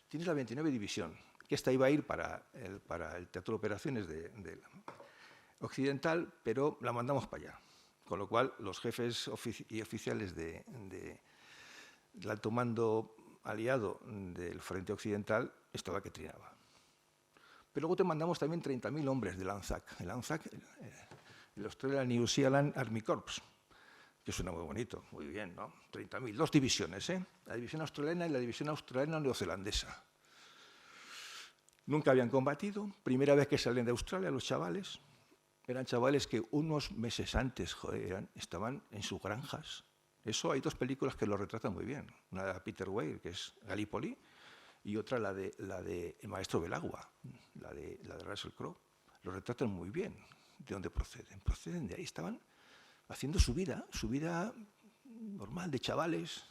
Tienes la 29 división, que esta iba a ir para el teatro de operaciones occidental, pero la mandamos para allá. Con lo cual, los jefes y oficiales del alto mando aliado del frente occidental estaba que trinaba. Pero luego te mandamos también 30.000 hombres del ANZAC. El ANZAC, el Australian New Zealand Army Corps, que suena muy bonito, muy bien, ¿no? 30.000, 2 divisiones, la división australiana y la división australiana neozelandesa. Nunca habían combatido, primera vez que salen de Australia los chavales. Eran chavales que unos meses antes, estaban en sus granjas. Eso hay 2 películas que lo retratan muy bien. Una de Peter Weir, que es Gallipoli, y otra la de El maestro del agua, la de Russell Crowe. Lo retratan muy bien. ¿De dónde proceden? Proceden de ahí. Estaban haciendo su vida normal de chavales.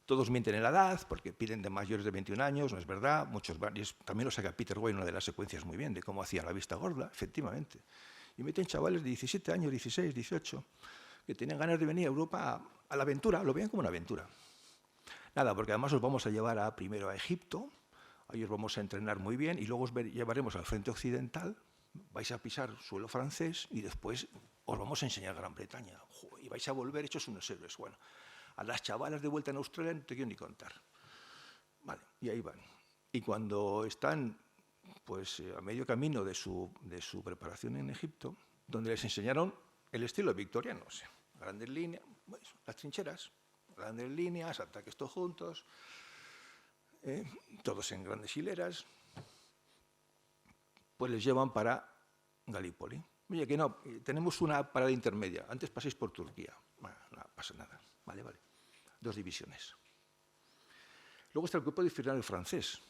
Todos mienten en la edad porque piden de mayores de 21 años, no es verdad. También lo saca Peter Weir en una de las secuencias muy bien, de cómo hacían la vista gorda, efectivamente. Y meten chavales de 17 años, 16, 18, que tenían ganas de venir a Europa a la aventura, lo veían como una aventura. Nada, porque además os vamos a llevar primero a Egipto, ahí os vamos a entrenar muy bien, y luego os llevaremos al frente occidental, vais a pisar suelo francés, y después os vamos a enseñar Gran Bretaña. Y vais a volver hechos unos héroes. Bueno, a las chavalas de vuelta en Australia no te quiero ni contar. Vale, y ahí van. Y cuando están pues, a medio camino de su preparación en Egipto, donde les enseñaron el estilo victoriano, o sea, grandes líneas, bueno, las trincheras, grandes líneas, ataques todos juntos, todos en grandes hileras, pues les llevan para Gallipoli. Oye, que no, tenemos una parada intermedia, antes paséis por Turquía. Bueno, no pasa nada. Vale. 2 divisiones. Luego está el cuerpo disciplinario francés.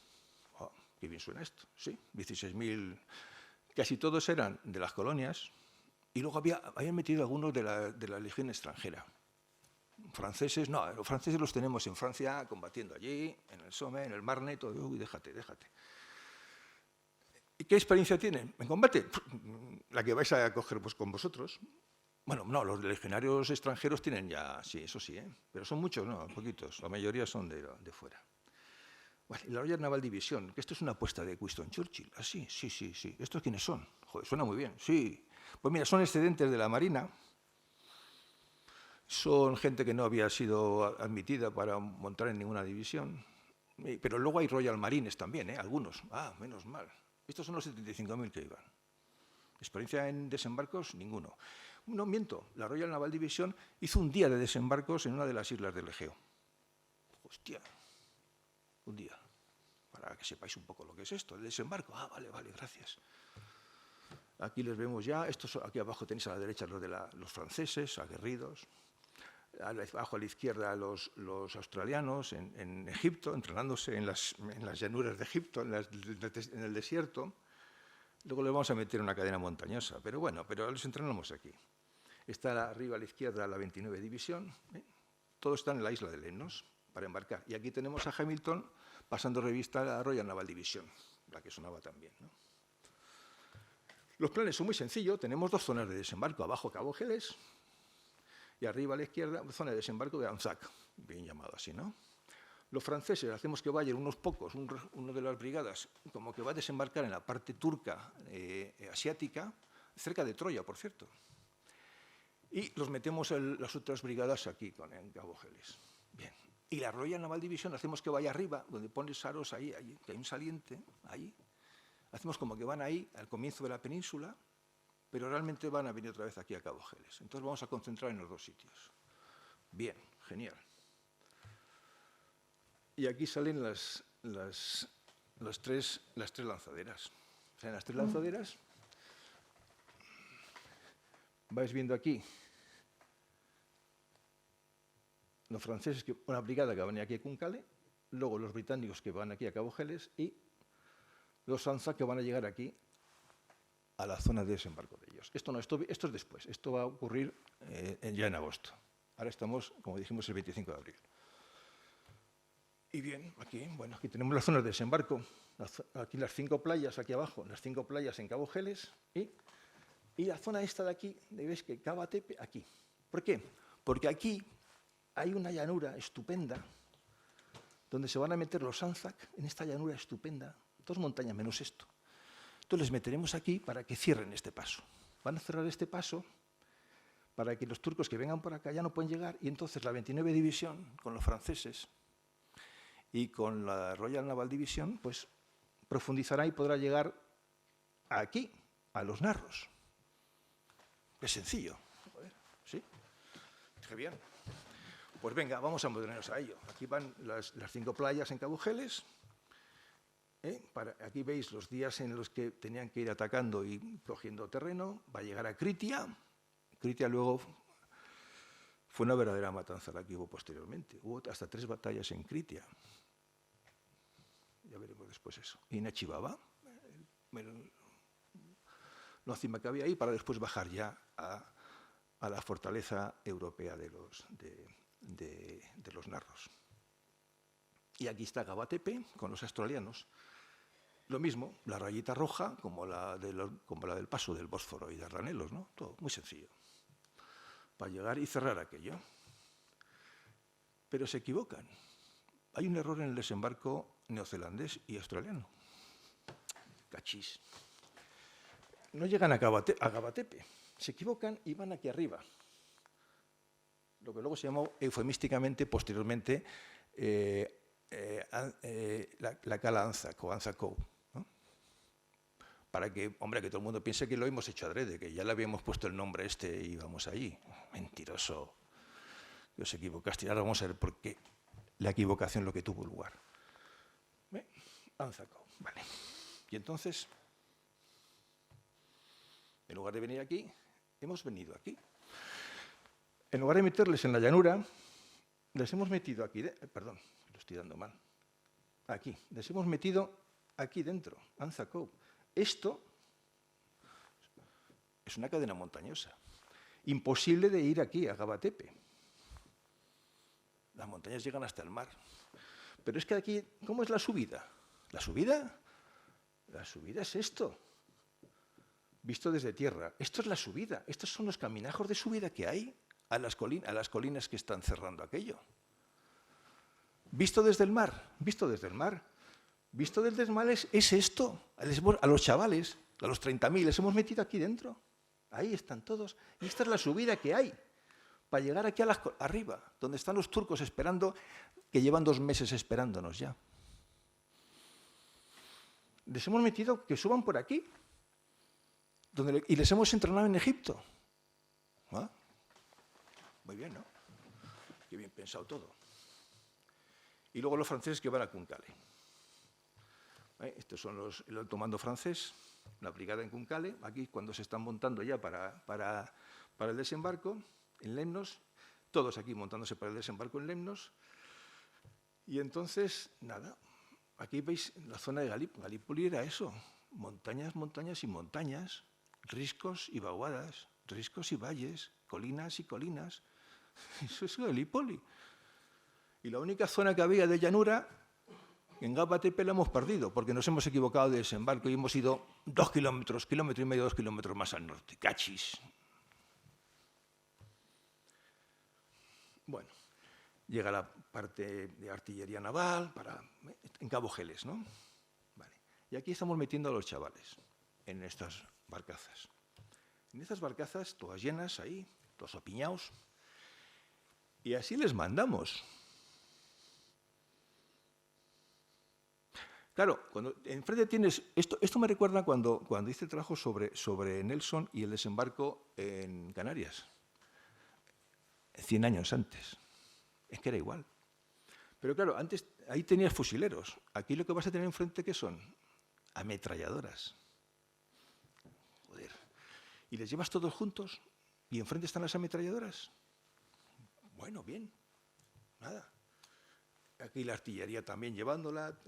Oh, qué bien suena esto. Sí, 16.000. Casi todos eran de las colonias. Y luego habían metido algunos de la legión extranjera. Franceses, no, los franceses los tenemos en Francia combatiendo allí, en el Somme, en el Marne, todo. Uy, déjate. ¿Y qué experiencia tienen en combate? La que vais a coger pues, con vosotros. Bueno, no, los legionarios extranjeros tienen ya, sí, eso sí, pero son muchos, no, poquitos, la mayoría son de fuera. Bueno, y la Royal Naval Division, que esto es una apuesta de Winston Churchill. Ah, sí. ¿Estos quiénes son? Joder, suena muy bien, sí. Pues mira, son excedentes de la Marina, son gente que no había sido admitida para montar en ninguna división, pero luego hay Royal Marines también, algunos. Ah, menos mal. Estos son los 75.000 que iban. Experiencia en desembarcos, ninguno. No miento, la Royal Naval Division hizo un día de desembarcos en una de las islas del Egeo. Hostia, un día, para que sepáis un poco lo que es esto, el desembarco. Ah, vale, gracias. Aquí les vemos ya. Aquí abajo tenéis a la derecha los franceses, aguerridos. Abajo a la izquierda los australianos en Egipto, entrenándose en las llanuras de Egipto, en el desierto. Luego les vamos a meter una cadena montañosa, pero bueno, los entrenamos aquí. Está arriba a la izquierda la 29 División. Todo está en la isla de Lemnos para embarcar. Y aquí tenemos a Hamilton pasando revista a la Royal Naval Division, la que sonaba también, ¿no? Los planes son muy sencillos. Tenemos dos zonas de desembarco. Abajo Cabo Geles y arriba a la izquierda zona de desembarco de Anzac, bien llamado así, ¿no? Los franceses hacemos que vayan unos pocos, uno de las brigadas, como que va a desembarcar en la parte turca asiática, cerca de Troya, por cierto. Y los metemos las otras brigadas aquí, en Cabo Geles. Bien. Y la Royal Naval Division hacemos que vaya arriba, donde pone Saros, ahí, que hay un saliente, ahí. Hacemos como que van ahí, al comienzo de la península, pero realmente van a venir otra vez aquí a Cabo Geles. Entonces vamos a concentrar en los dos sitios. Bien, genial. Y aquí salen las tres lanzaderas. O sea, en las tres lanzaderas vais viendo aquí los franceses, una brigada que van aquí a Cuncale, luego los británicos que van aquí a Cabo Geles y los Anzac que van a llegar aquí a la zona de desembarco de ellos. Esto es después, esto va a ocurrir ya en agosto. Ahora estamos, como dijimos, el 25 de abril. Y bien, aquí tenemos las zonas de desembarco. Aquí las 5 playas, aquí abajo, las 5 playas en Cabo Geles y la zona esta de aquí, veis que Cabo Tepe, aquí. ¿Por qué? Porque aquí hay una llanura estupenda donde se van a meter los Anzac, en esta llanura estupenda, 2 montañas menos esto. Entonces les meteremos aquí para que cierren este paso. Van a cerrar este paso para que los turcos que vengan por acá ya no pueden llegar y entonces la 29 División con los franceses y con la Royal Naval Division pues profundizará y podrá llegar aquí, a los Narros. Es sencillo. ¿Sí? Qué bien. Pues venga, vamos a moderarnos a ello. Aquí van las 5 playas en Cabo Geles. Aquí veis los días en los que tenían que ir atacando y cogiendo terreno. Va a llegar a Kritia. Kritia luego fue una verdadera matanza la que hubo posteriormente. Hubo hasta 3 batallas en Kritia. Ya veremos después eso. Y Nachibaba, la cima que había ahí, para después bajar ya a la fortaleza europea de los Narros. Y aquí está Cabo Tepe con los australianos. Lo mismo, la rayita roja como la del paso del Bósforo y de Arranelos, ¿no? Todo muy sencillo. Para llegar y cerrar aquello. Pero se equivocan. Hay un error en el desembarco neozelandés y australiano. Cachis. No llegan a Cabo Tepe. Se equivocan y van aquí arriba. Lo que luego se llamó eufemísticamente, posteriormente, la cala Anzac o Anzac Cove, ¿no? Para que, hombre, que todo el mundo piense que lo hemos hecho adrede, que ya le habíamos puesto el nombre y íbamos allí. Mentiroso. Que os equivocaste. Ahora vamos a ver por qué la equivocación lo que tuvo lugar. Anzac Cove, vale. Y entonces, en lugar de venir aquí, hemos venido aquí. En lugar de meterles en la llanura, les hemos metido aquí, perdón, lo estoy dando mal, aquí, les hemos metido aquí dentro, Anzac Cove. Esto es una cadena montañosa, imposible de ir aquí a Cabo Tepe. Las montañas llegan hasta el mar. Pero es que aquí, ¿cómo es la subida? ¿La subida? La subida es esto, visto desde tierra. Esto es la subida, estos son los caminajos de subida que hay a las colinas que están cerrando aquello. Visto desde el mar, visto desde el mar. Visto desde el mar es esto. A los chavales, a los 30.000, les hemos metido aquí dentro. Ahí están todos. Y esta es la subida que hay para llegar aquí arriba, donde están los turcos esperando, que llevan 2 meses esperándonos ya. Les hemos metido que suban por aquí. Y les hemos entrenado en Egipto. ¿Ah? Muy bien, ¿no? Qué bien pensado todo. Y luego los franceses que van a Cuncale. Estos son el alto mando francés. una brigada en Cuncale, aquí cuando se están montando ya para el desembarco, en Lemnos, todos aquí montándose para el desembarco en Lemnos. Y entonces, nada, aquí veis la zona de Galípoli era eso, montañas, montañas y montañas, riscos y vaguadas, riscos y valles, colinas y colinas. Eso es Galípoli. Y la única zona que había de llanura, en Gapa-Tepe la hemos perdido, porque nos hemos equivocado de desembarco y hemos ido 2 kilómetros, 1,5 kilómetros, 2 kilómetros más al norte. ¡Cachis! Bueno, llega la parte de artillería naval en Cabo Geles, ¿no? Vale. Y aquí estamos metiendo a los chavales en estas barcazas. En estas barcazas, todas llenas ahí, todos apiñados. Y así les mandamos. Claro, cuando enfrente tienes... Esto me recuerda cuando hice el trabajo sobre Nelson y el desembarco en Canarias. 100 años antes. Es que era igual. Pero claro, antes ahí tenías fusileros. Aquí lo que vas a tener enfrente, ¿qué son? Ametralladoras. Joder. ¿Y les llevas todos juntos? ¿Y enfrente están las ametralladoras? Bueno, bien. Nada. Aquí la artillería también llevándola.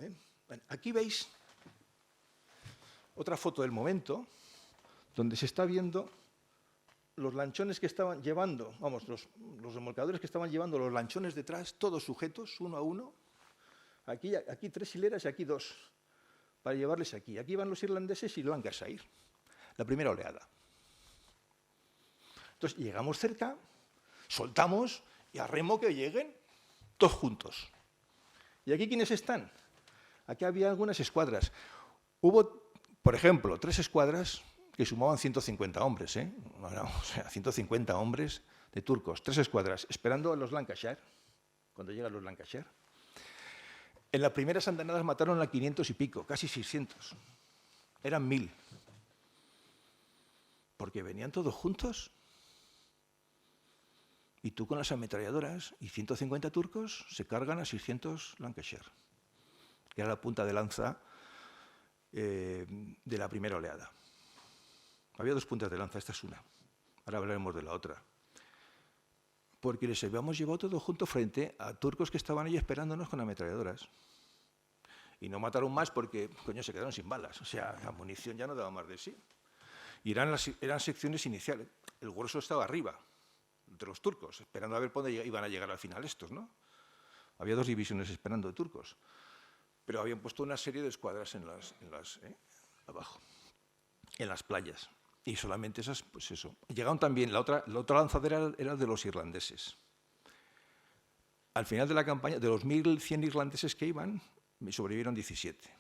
Bueno, aquí veis otra foto del momento, donde se está viendo los lanchones que estaban llevando, vamos, los remolcadores que estaban llevando los lanchones detrás, todos sujetos, uno a uno. Aquí 3 hileras y aquí 2, para llevarles aquí. Aquí van los irlandeses y Lancashire, la primera oleada. Entonces, llegamos cerca, soltamos y a remo que lleguen, todos juntos. ¿Y aquí quiénes están? Aquí había algunas escuadras. Hubo, por ejemplo, 3 escuadras que sumaban 150 hombres, ¿eh? O sea, 150 hombres de turcos, 3 escuadras, esperando a los Lancashire, cuando llegan los Lancashire. En las primeras andanadas mataron a 500 y pico, casi 600. Eran 1000. Porque venían todos juntos. Y tú con las ametralladoras y 150 turcos se cargan a 600 Lancashire, que era la punta de lanza de la primera oleada. Había 2 puntas de lanza, esta es una. Ahora hablaremos de la otra. Porque les habíamos llevado todo junto frente a turcos que estaban ahí esperándonos con ametralladoras. Y no mataron más porque, coño, se quedaron sin balas. O sea, la munición ya no daba más de sí. Y eran secciones iniciales. El grueso estaba arriba, entre los turcos, esperando a ver por dónde iban a llegar al final estos, ¿no? Había 2 divisiones esperando de turcos. Pero habían puesto una serie de escuadras abajo, en las playas. Y solamente esas, pues eso. Llegaron también, la otra lanzadera era de los irlandeses. Al final de la campaña, de los 1.100 irlandeses que iban, me sobrevivieron 17.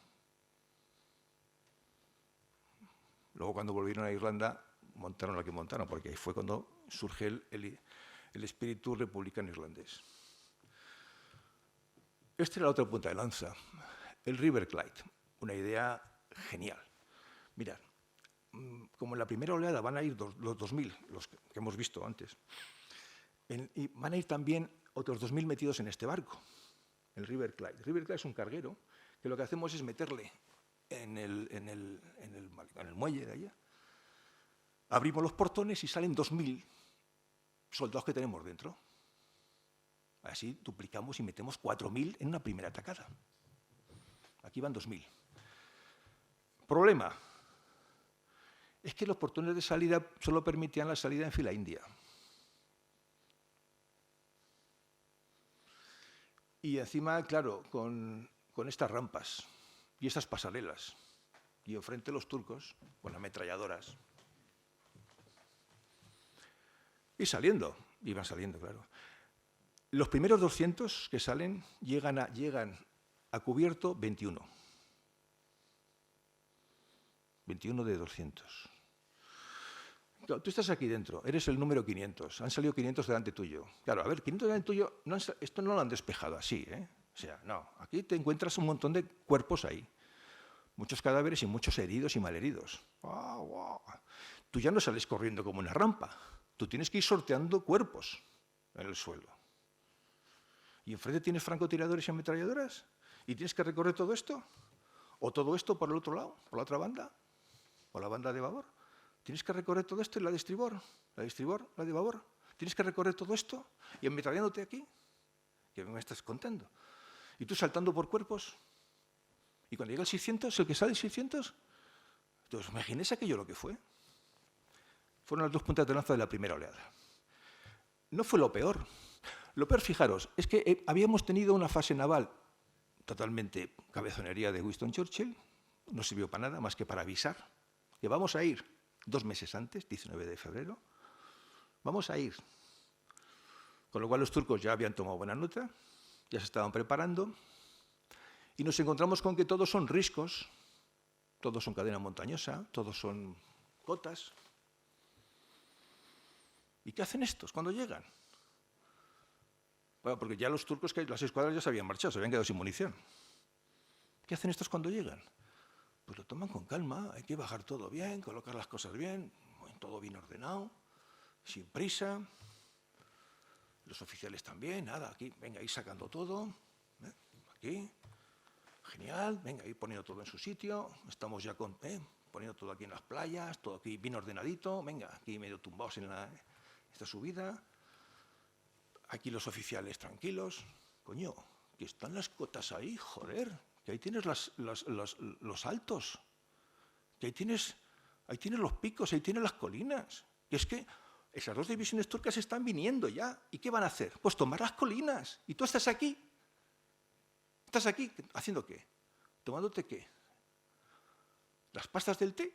Luego, cuando volvieron a Irlanda, montaron lo que montaron, porque ahí fue cuando surge el espíritu republicano irlandés. Esta era la otra punta de lanza, el River Clyde, una idea genial. Mirad, como en la primera oleada van a ir los 2.000, los que hemos visto antes, y van a ir también otros 2.000 metidos en este barco, el River Clyde. El River Clyde es un carguero que lo que hacemos es meterle en el muelle de allá. Abrimos los portones y salen 2.000 soldados que tenemos dentro. Así duplicamos y metemos 4.000 en una primera atacada. Aquí van 2.000. Problema. Es que los portones de salida solo permitían la salida en fila india. Y encima, claro, con estas rampas y estas pasarelas. Y enfrente los turcos con ametralladoras. Y iban saliendo, claro. Los primeros 200 que salen llegan a cubierto 21. 21 de 200. Claro, tú estás aquí dentro, eres el número 500, han salido 500 delante tuyo. Claro, a ver, 500 delante tuyo, esto no lo han despejado así, ¿eh? O sea, no, aquí te encuentras un montón de cuerpos ahí. Muchos cadáveres y muchos heridos y malheridos. Tú ya no sales corriendo como una rampa, tú tienes que ir sorteando cuerpos en el suelo. ¿Y enfrente tienes francotiradores y ametralladoras? ¿Y tienes que recorrer todo esto? ¿O todo esto por el otro lado, por la otra banda? o la banda de babor. Tienes que recorrer todo esto y la de estribor, la de babor. Tienes que recorrer todo esto y ametrallándote aquí. ¿Qué me estás contando? Y tú saltando por cuerpos. Y cuando llega el 600, el que sale el 600, entonces imagínense aquello lo que fue. Fueron las dos puntas de lanza de la primera oleada. No fue lo peor. Lo peor, fijaros, es que habíamos tenido una fase naval totalmente cabezonería de Winston Churchill, no sirvió para nada más que para avisar que vamos a ir 2 meses antes, 19 de febrero, vamos a ir. Con lo cual los turcos ya habían tomado buena nota, ya se estaban preparando, y nos encontramos con que todos son riscos, todos son cadena montañosa, todos son cotas. ¿Y qué hacen estos cuando llegan? Bueno, porque ya los turcos, las escuadras ya se habían marchado, se habían quedado sin munición. ¿Qué hacen estos cuando llegan? Pues lo toman con calma, hay que bajar todo bien, colocar las cosas bien, todo bien ordenado, sin prisa. Los oficiales también, nada, aquí, venga, ir sacando todo, aquí, genial, venga, ir poniendo todo en su sitio, estamos ya poniendo todo aquí en las playas, todo aquí bien ordenadito, venga, aquí medio tumbados en esta subida, aquí los oficiales tranquilos, coño, que están las cotas ahí, joder, que ahí tienes los altos, que ahí tienes los picos, ahí tienes las colinas, que es que esas 2 divisiones turcas están viniendo ya. ¿Y qué van a hacer? Pues tomar las colinas. ¿Y tú estás aquí? ¿Estás aquí haciendo qué? ¿Tomándote qué? ¿Las pastas del té?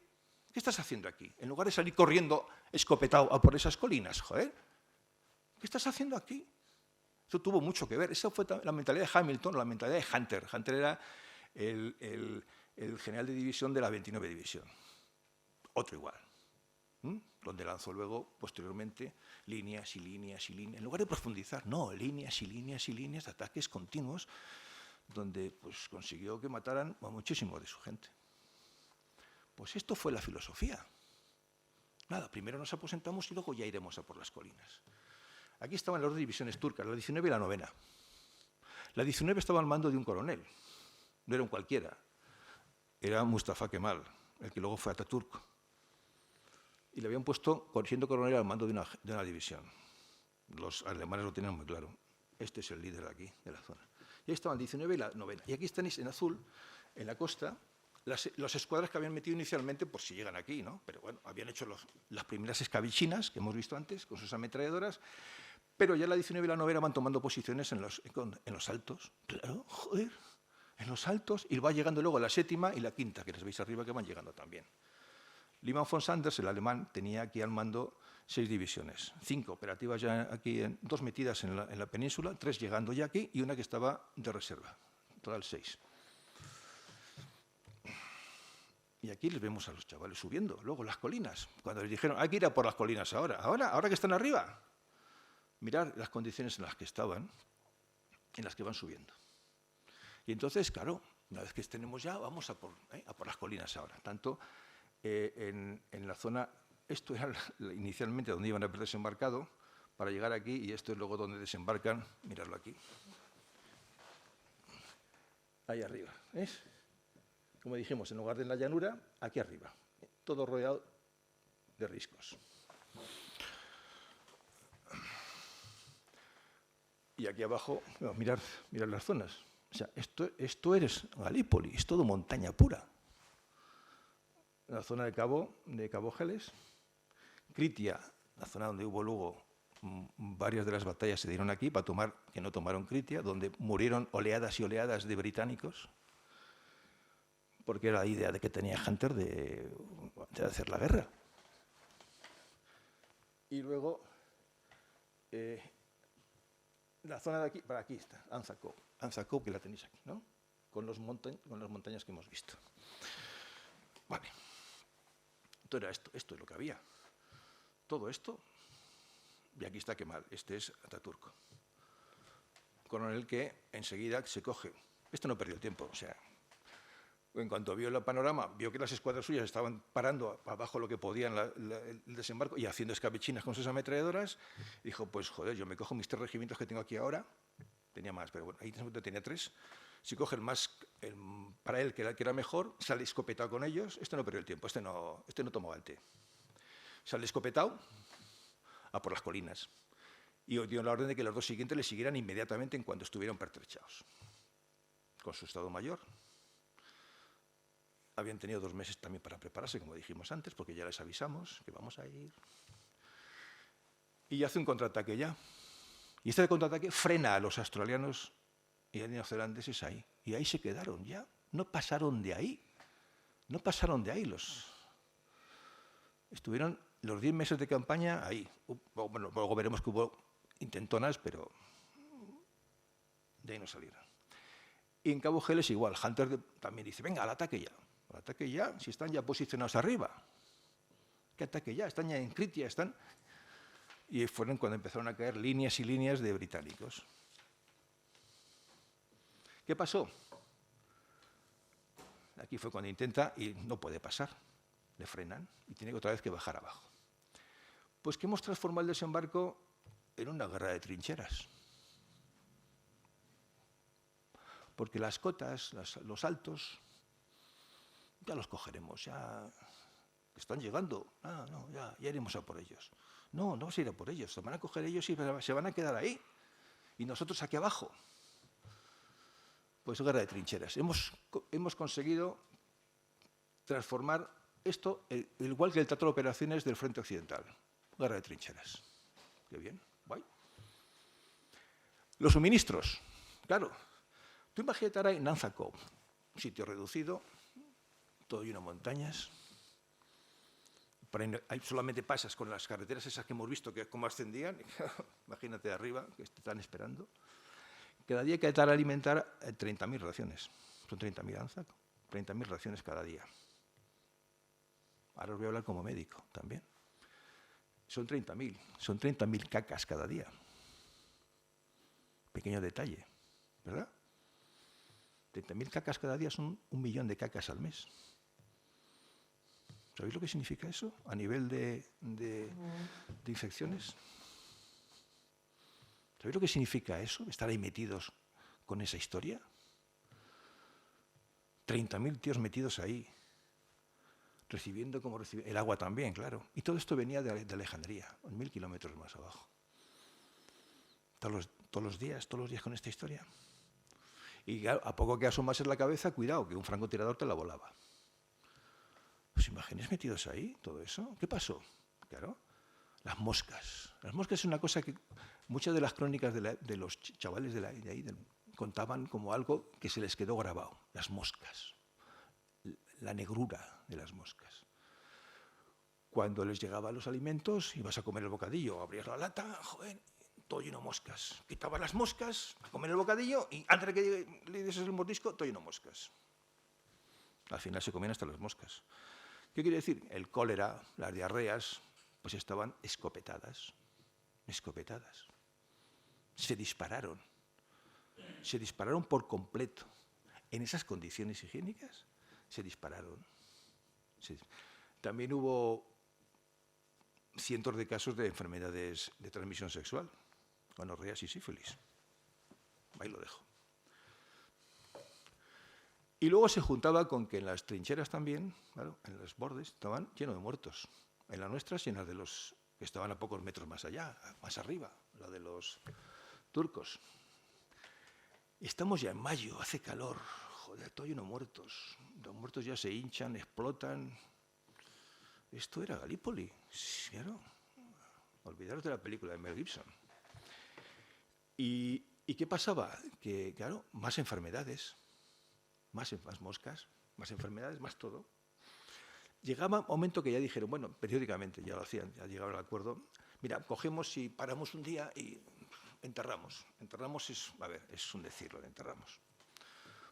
¿Qué estás haciendo aquí? En lugar de salir corriendo escopetado a por esas colinas, joder. ¿Qué estás haciendo aquí? Eso tuvo mucho que ver. Esa fue la mentalidad de Hamilton, la mentalidad de Hunter. Hunter era el general de división de la 29 División. Otro igual. Donde lanzó luego, posteriormente, líneas y líneas y líneas. En lugar de profundizar, no, líneas y líneas y líneas de ataques continuos, donde pues, consiguió que mataran a muchísimo de su gente. Pues esto fue la filosofía. Nada, primero nos aposentamos y luego ya iremos a por las colinas. Aquí estaban las 2 divisiones turcas, la 19 y la 9. La 19 estaba al mando de un coronel, no era un cualquiera, era Mustafa Kemal, el que luego fue Ataturk. Y le habían puesto, siendo coronel, al mando de una división. Los alemanes lo tenían muy claro. Este es el líder de aquí, de la zona. Y ahí estaban el 19 y la 9. Y aquí están en azul, en la costa, las escuadras que habían metido inicialmente, por si llegan aquí, ¿no? Pero bueno, habían hecho las primeras escabechinas, que hemos visto antes, con sus ametralladoras, pero ya la 19 y la 9 van tomando posiciones en los altos. Claro, joder, en los altos, y va llegando luego la 7ª y la 5ª, que les veis arriba, que van llegando también. Liman von Sanders, el alemán, tenía aquí al mando 6 divisiones, 5 operativas ya aquí, 2 metidas en la península, 3 llegando ya aquí y una que estaba de reserva, total 6. Y aquí les vemos a los chavales subiendo, luego las colinas, cuando les dijeron, hay que ir a por las colinas ahora que están arriba. Mirad las condiciones en las que estaban, en las que van subiendo. Y entonces, claro, una vez que estemos ya, vamos a por las colinas ahora, tanto en la zona, esto era inicialmente donde iban a haber desembarcado para llegar aquí y esto es luego donde desembarcan, miradlo aquí, ahí arriba, ¿ves? Como dijimos, en lugar de en la llanura, aquí arriba, todo rodeado de riscos. Y aquí abajo, no, mirad las zonas, o sea, esto es Galípoli, es todo montaña pura. La zona de Cabo Geles, Kritia, la zona donde hubo luego varias de las batallas se dieron aquí para tomar, que no tomaron Kritia, donde murieron oleadas y oleadas de británicos, porque era la idea de que tenía Hunter de hacer la guerra. Y luego, la zona de aquí, para aquí está, Anzakov, que la tenéis aquí, ¿no? Con las montañas que hemos visto. Vale. Esto era esto es lo que había. Todo esto, y aquí está Kemal, este es Ataturk. Coronel que enseguida se coge. Esto no perdió tiempo, o sea, en cuanto vio el panorama, vio que las escuadras suyas estaban parando abajo lo que podían el desembarco y haciendo escabechinas con sus ametralladoras, dijo, pues joder, yo me cojo mis 3 regimientos que tengo aquí ahora, tenía más, pero bueno, ahí tenía 3, Si coge para él, que era mejor, sale escopetado con ellos. Este no perdió el tiempo, este no tomaba el té. Sale escopetado a por las colinas. Y dio la orden de que los dos siguientes le siguieran inmediatamente en cuanto estuvieran pertrechados. Con su estado mayor. Habían tenido 2 meses también para prepararse, como dijimos antes, porque ya les avisamos que vamos a ir. Y hace un contraataque ya. Y este contraataque frena a los australianos y a los neozelandeses ahí. Y ahí se quedaron ya. No pasaron de ahí. No pasaron de ahí. Estuvieron los 10 meses de campaña ahí. Bueno, luego veremos que hubo intentonas, pero de ahí no salieron. Y en Cabo Geles igual. Hunter también dice, venga, al ataque ya. Al ataque ya, si están ya posicionados arriba. ¿Qué ataque ya? Están ya en Kritia, están... Y fueron cuando empezaron a caer líneas y líneas de británicos. ¿Qué pasó? Aquí fue cuando intenta y no puede pasar. Le frenan y tiene otra vez que bajar abajo. Pues que hemos transformado el desembarco en una guerra de trincheras. Porque las cotas, los altos, ya los cogeremos, ya están llegando. No, ya iremos a por ellos. No vamos a ir a por ellos, se van a coger ellos y se van a quedar ahí. Y nosotros aquí abajo. Pues guerra de trincheras. Hemos conseguido transformar esto, igual que el teatro de operaciones del Frente Occidental. Guerra de trincheras. Qué bien, guay. Los suministros. Claro, tú imagínate ahora en Nanza Cove, un sitio reducido, todo lleno de montañas. Ahí solamente pasas con las carreteras esas que hemos visto, que cómo ascendían. Imagínate de arriba, que te están esperando. Cada día hay que tratar de alimentar 30.000 raciones. Son 30.000 Anzac, 30.000 raciones cada día. Ahora os voy a hablar como médico también. Son 30.000 cacas cada día. Pequeño detalle, ¿verdad? 30.000 cacas cada día son 1 millón de cacas al mes. ¿Sabéis lo que significa eso a nivel de infecciones? ¿Sabéis lo que significa eso? Estar ahí metidos con esa historia. 30.000 tíos metidos ahí, recibiendo como el agua también, claro. Y todo esto venía de Alejandría, 1.000 kilómetros más abajo. Todos los días con esta historia. Y a poco que asomases la cabeza, cuidado, que un francotirador te la volaba. ¿Os imagináis metidos ahí, todo eso? ¿Qué pasó? Claro, las moscas. Las moscas es una cosa que muchas de las crónicas de los chavales de ahí contaban como algo que se les quedó grabado. Las moscas, la negrura de las moscas. Cuando les llegaban los alimentos, ibas a comer el bocadillo, abrías la lata, joder, todo lleno de moscas. Quitabas las moscas, a comer el bocadillo y antes de que le dieses el mordisco, todo lleno de moscas. Al final se comían hasta las moscas. ¿Qué quiere decir? El cólera, las diarreas, pues estaban escopetadas. Escopetadas. Se dispararon por completo. En esas condiciones higiénicas se dispararon. También hubo cientos de casos de enfermedades de transmisión sexual, gonorreas y sífilis. Ahí lo dejo. Y luego se juntaba con que en las trincheras también, claro, en los bordes, estaban llenos de muertos. En las nuestras y en las de los que estaban a pocos metros más allá, más arriba, la de los turcos. Estamos ya en mayo, hace calor, joder, todo lleno de muertos. Los muertos ya se hinchan, explotan. Esto era Galípoli, sí, claro. Olvidaros de la película de Mel Gibson. ¿Y qué pasaba? Que, claro, más enfermedades, más moscas, más enfermedades, más todo. Llegaba un momento que ya dijeron, bueno, periódicamente ya lo hacían, ya llegaba el acuerdo. Mira, cogemos y paramos un día y enterramos. Enterramos es, a ver, es un decirlo, enterramos.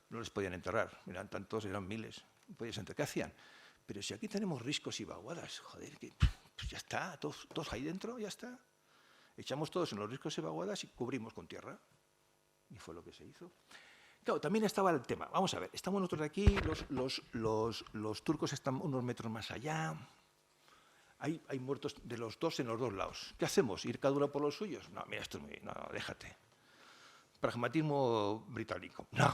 No les podían enterrar, eran tantos, eran miles. ¿Qué hacían? Pero si aquí tenemos riscos y vaguadas, joder, pues ya está, todos ahí dentro, ya está. Echamos todos en los riscos y vaguadas y cubrimos con tierra. Y fue lo que se hizo. Claro, también estaba el tema. Vamos a ver, estamos nosotros aquí, los turcos están unos metros más allá. Hay muertos de los dos en los dos lados. ¿Qué hacemos? ¿Ir cada uno por los suyos? No, mira, esto es muy... No, déjate. Pragmatismo británico. No,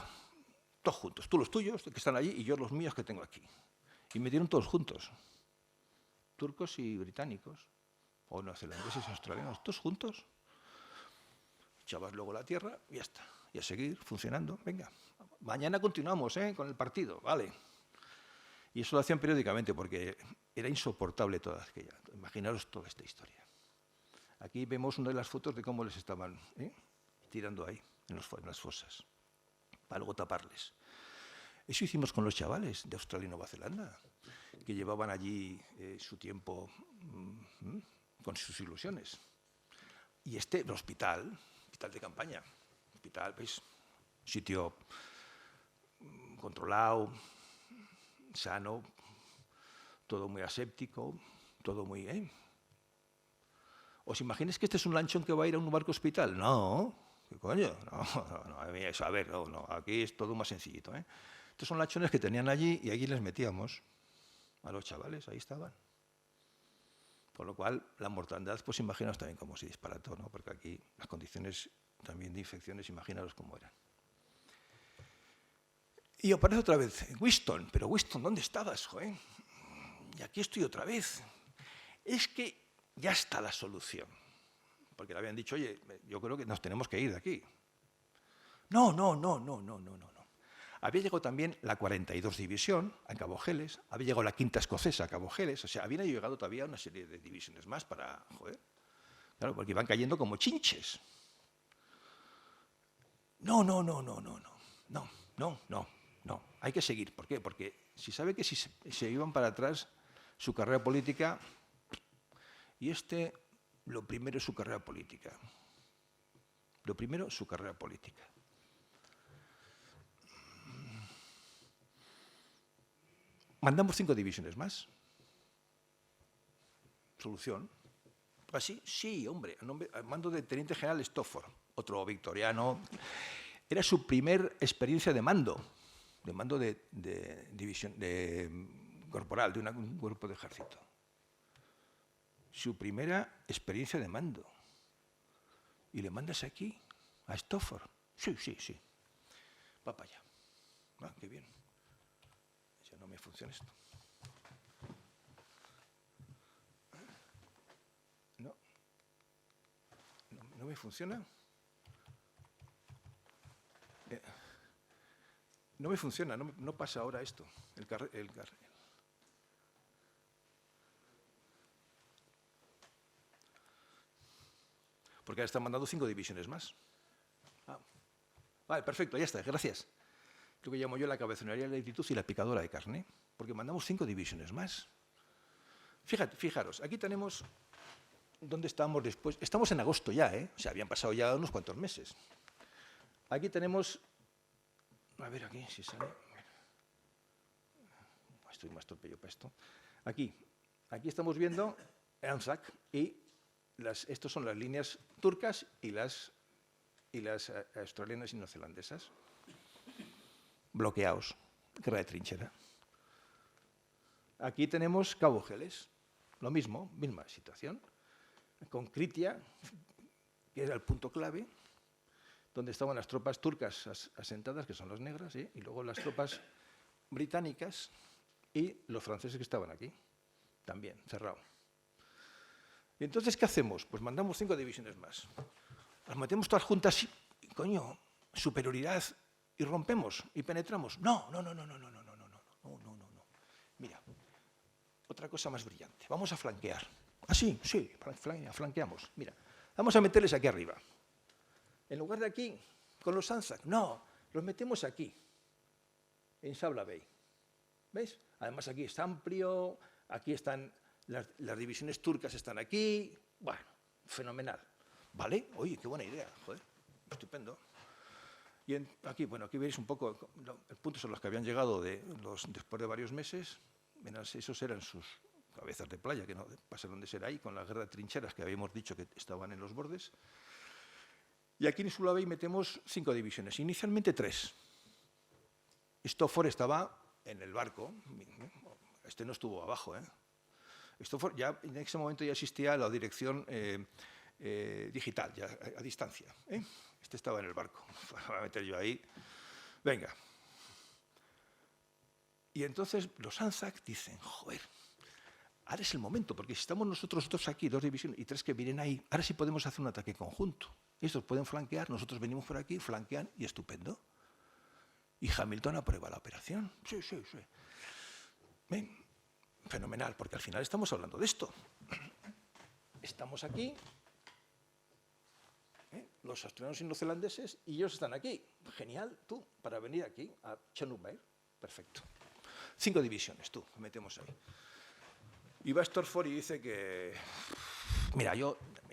todos juntos. Tú los tuyos, que están allí, y yo los míos que tengo aquí. Y me dieron todos juntos. Turcos y británicos, o neozelandeses y australianos, todos juntos. Echabas luego la tierra y ya está. Y a seguir funcionando. Venga, mañana continuamos con el partido, vale. Y eso lo hacían periódicamente porque era insoportable toda aquella. Imaginaros toda esta historia. Aquí vemos una de las fotos de cómo les estaban tirando ahí, en las fosas, para luego taparles. Eso hicimos con los chavales de Australia y Nueva Zelanda, que llevaban allí su tiempo con sus ilusiones. Y el hospital de campaña, hospital, ¿veis? Sitio controlado, sano, todo muy aséptico, todo muy... ¿Os imagináis que este es un lanchón que va a ir a un barco hospital? No, ¿qué coño? No, a ver, no, aquí es todo más sencillito. Estos son lanchones que tenían allí y allí les metíamos a los chavales, ahí estaban. Con lo cual, la mortandad, pues imaginaos también cómo se disparató, ¿no? Porque aquí las condiciones también de infecciones, imaginaros cómo eran. Y aparece otra vez Winston. Pero Winston, ¿dónde estabas, joder? Y aquí estoy otra vez. Es que ya está la solución. Porque le habían dicho, oye, yo creo que nos tenemos que ir de aquí. No. Había llegado también la 42 División a Cabo Geles, había llegado la 5ª Escocesa a Cabo Geles, o sea, habían llegado todavía una serie de divisiones más para... Joder, claro, porque iban cayendo como chinches. No. Hay que seguir. ¿Por qué? Porque si sabe que si se iban para atrás su carrera política, y lo primero es su carrera política. Lo primero, su carrera política. Mandamos 5 divisiones más. Solución. ¿Así? Sí, hombre, al mando del teniente general Stofford, otro victoriano. Era su primer experiencia de mando de división corporal, de un cuerpo de ejército. Su primera experiencia de mando. ¿Y le mandas aquí? ¿A Stofford? Sí. Va para allá. Ah, qué bien. Ya no me funciona esto. No me funciona. No me funciona, no pasa ahora esto. Porque ahora están mandando 5 divisiones más. Vale, perfecto, ya está, gracias. Lo que llamo yo la cabezonería de la actitud y la picadora de carne, porque mandamos 5 divisiones más. Fijaros, aquí tenemos dónde estábamos después. Estamos en agosto ya, o sea, habían pasado ya unos cuantos meses. Aquí tenemos, a ver aquí si sale. Estoy más torpe yo para esto. Aquí estamos viendo Anzac y estas son las líneas turcas y las australianas y neozelandesas. Bloqueados, guerra de trinchera. Aquí tenemos Cabo Geles, lo mismo, misma situación, con Kritia, que era el punto clave, donde estaban las tropas turcas asentadas, que son las negras, y luego las tropas británicas y los franceses que estaban aquí, también, cerrado. Y entonces, ¿qué hacemos? Pues mandamos 5 divisiones más. Las metemos todas juntas y, coño, superioridad, y rompemos y penetramos. No. Mira, otra cosa más brillante. Vamos a flanquear. Sí, flanqueamos. Mira, vamos a meterles aquí arriba. En lugar de aquí, con los Anzac, no, los metemos aquí, en Sabla Bay. ¿Veis? Además aquí es amplio, aquí están las divisiones turcas están aquí. Bueno, fenomenal. ¿Vale? Oye, qué buena idea. Joder, estupendo. Y aquí veis un poco el punto son los que habían llegado después de varios meses. Esos eran sus cabezas de playa, que no pasaron de ser ahí, con la guerra de trincheras que habíamos dicho que estaban en los bordes. Y aquí en Sula Bay metemos 5 divisiones, inicialmente 3. Stofford estaba en el barco, no estuvo abajo. Stofford ya en ese momento ya existía la dirección digital, ya a distancia. Este estaba en el barco, para meter yo ahí. Venga, Y entonces los ANZAC dicen, joder, ahora es el momento, porque si estamos nosotros dos aquí, 2 divisiones y 3 que vienen ahí, ahora sí podemos hacer un ataque conjunto. Estos pueden flanquear, nosotros venimos por aquí, flanquean y estupendo. Y Hamilton aprueba la operación. Sí. Bien, fenomenal, porque al final estamos hablando de esto. Estamos aquí, los australianos y neozelandeses, y ellos están aquí. Genial, tú, para venir aquí a Chunuk-Bair. Perfecto. 5 divisiones, tú, metemos ahí. Y va Storford y dice que... Mira,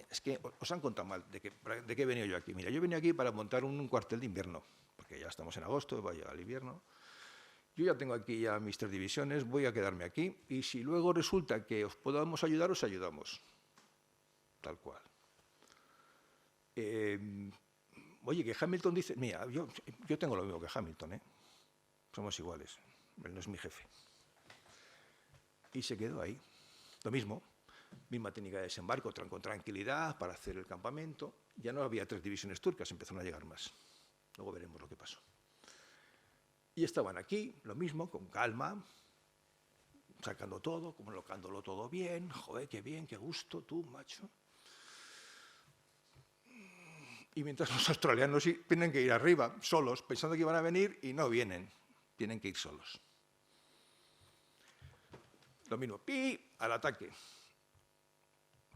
es que os han contado mal de qué he venido yo aquí. Mira, yo he venido aquí para montar un cuartel de invierno, porque ya estamos en agosto, va a llegar el invierno. Yo ya tengo aquí ya mis 3 divisiones, voy a quedarme aquí, y si luego resulta que os podamos ayudar, os ayudamos. Tal cual. Oye, que Hamilton dice... Mira, yo tengo lo mismo que Hamilton, ¿eh? Somos iguales. Él no es mi jefe. Y se quedó ahí. Lo mismo, misma técnica de desembarco, con tranquilidad para hacer el campamento. Ya no había 3 divisiones turcas, empezaron a llegar más. Luego veremos lo que pasó. Y estaban aquí, lo mismo, con calma, sacando todo, colocándolo todo bien. Joder, qué bien, qué gusto, tú, macho. Y mientras los australianos tienen que ir arriba, solos, pensando que iban a venir y no vienen. Tienen que ir solos. Lo mismo, ¡pi! Al ataque.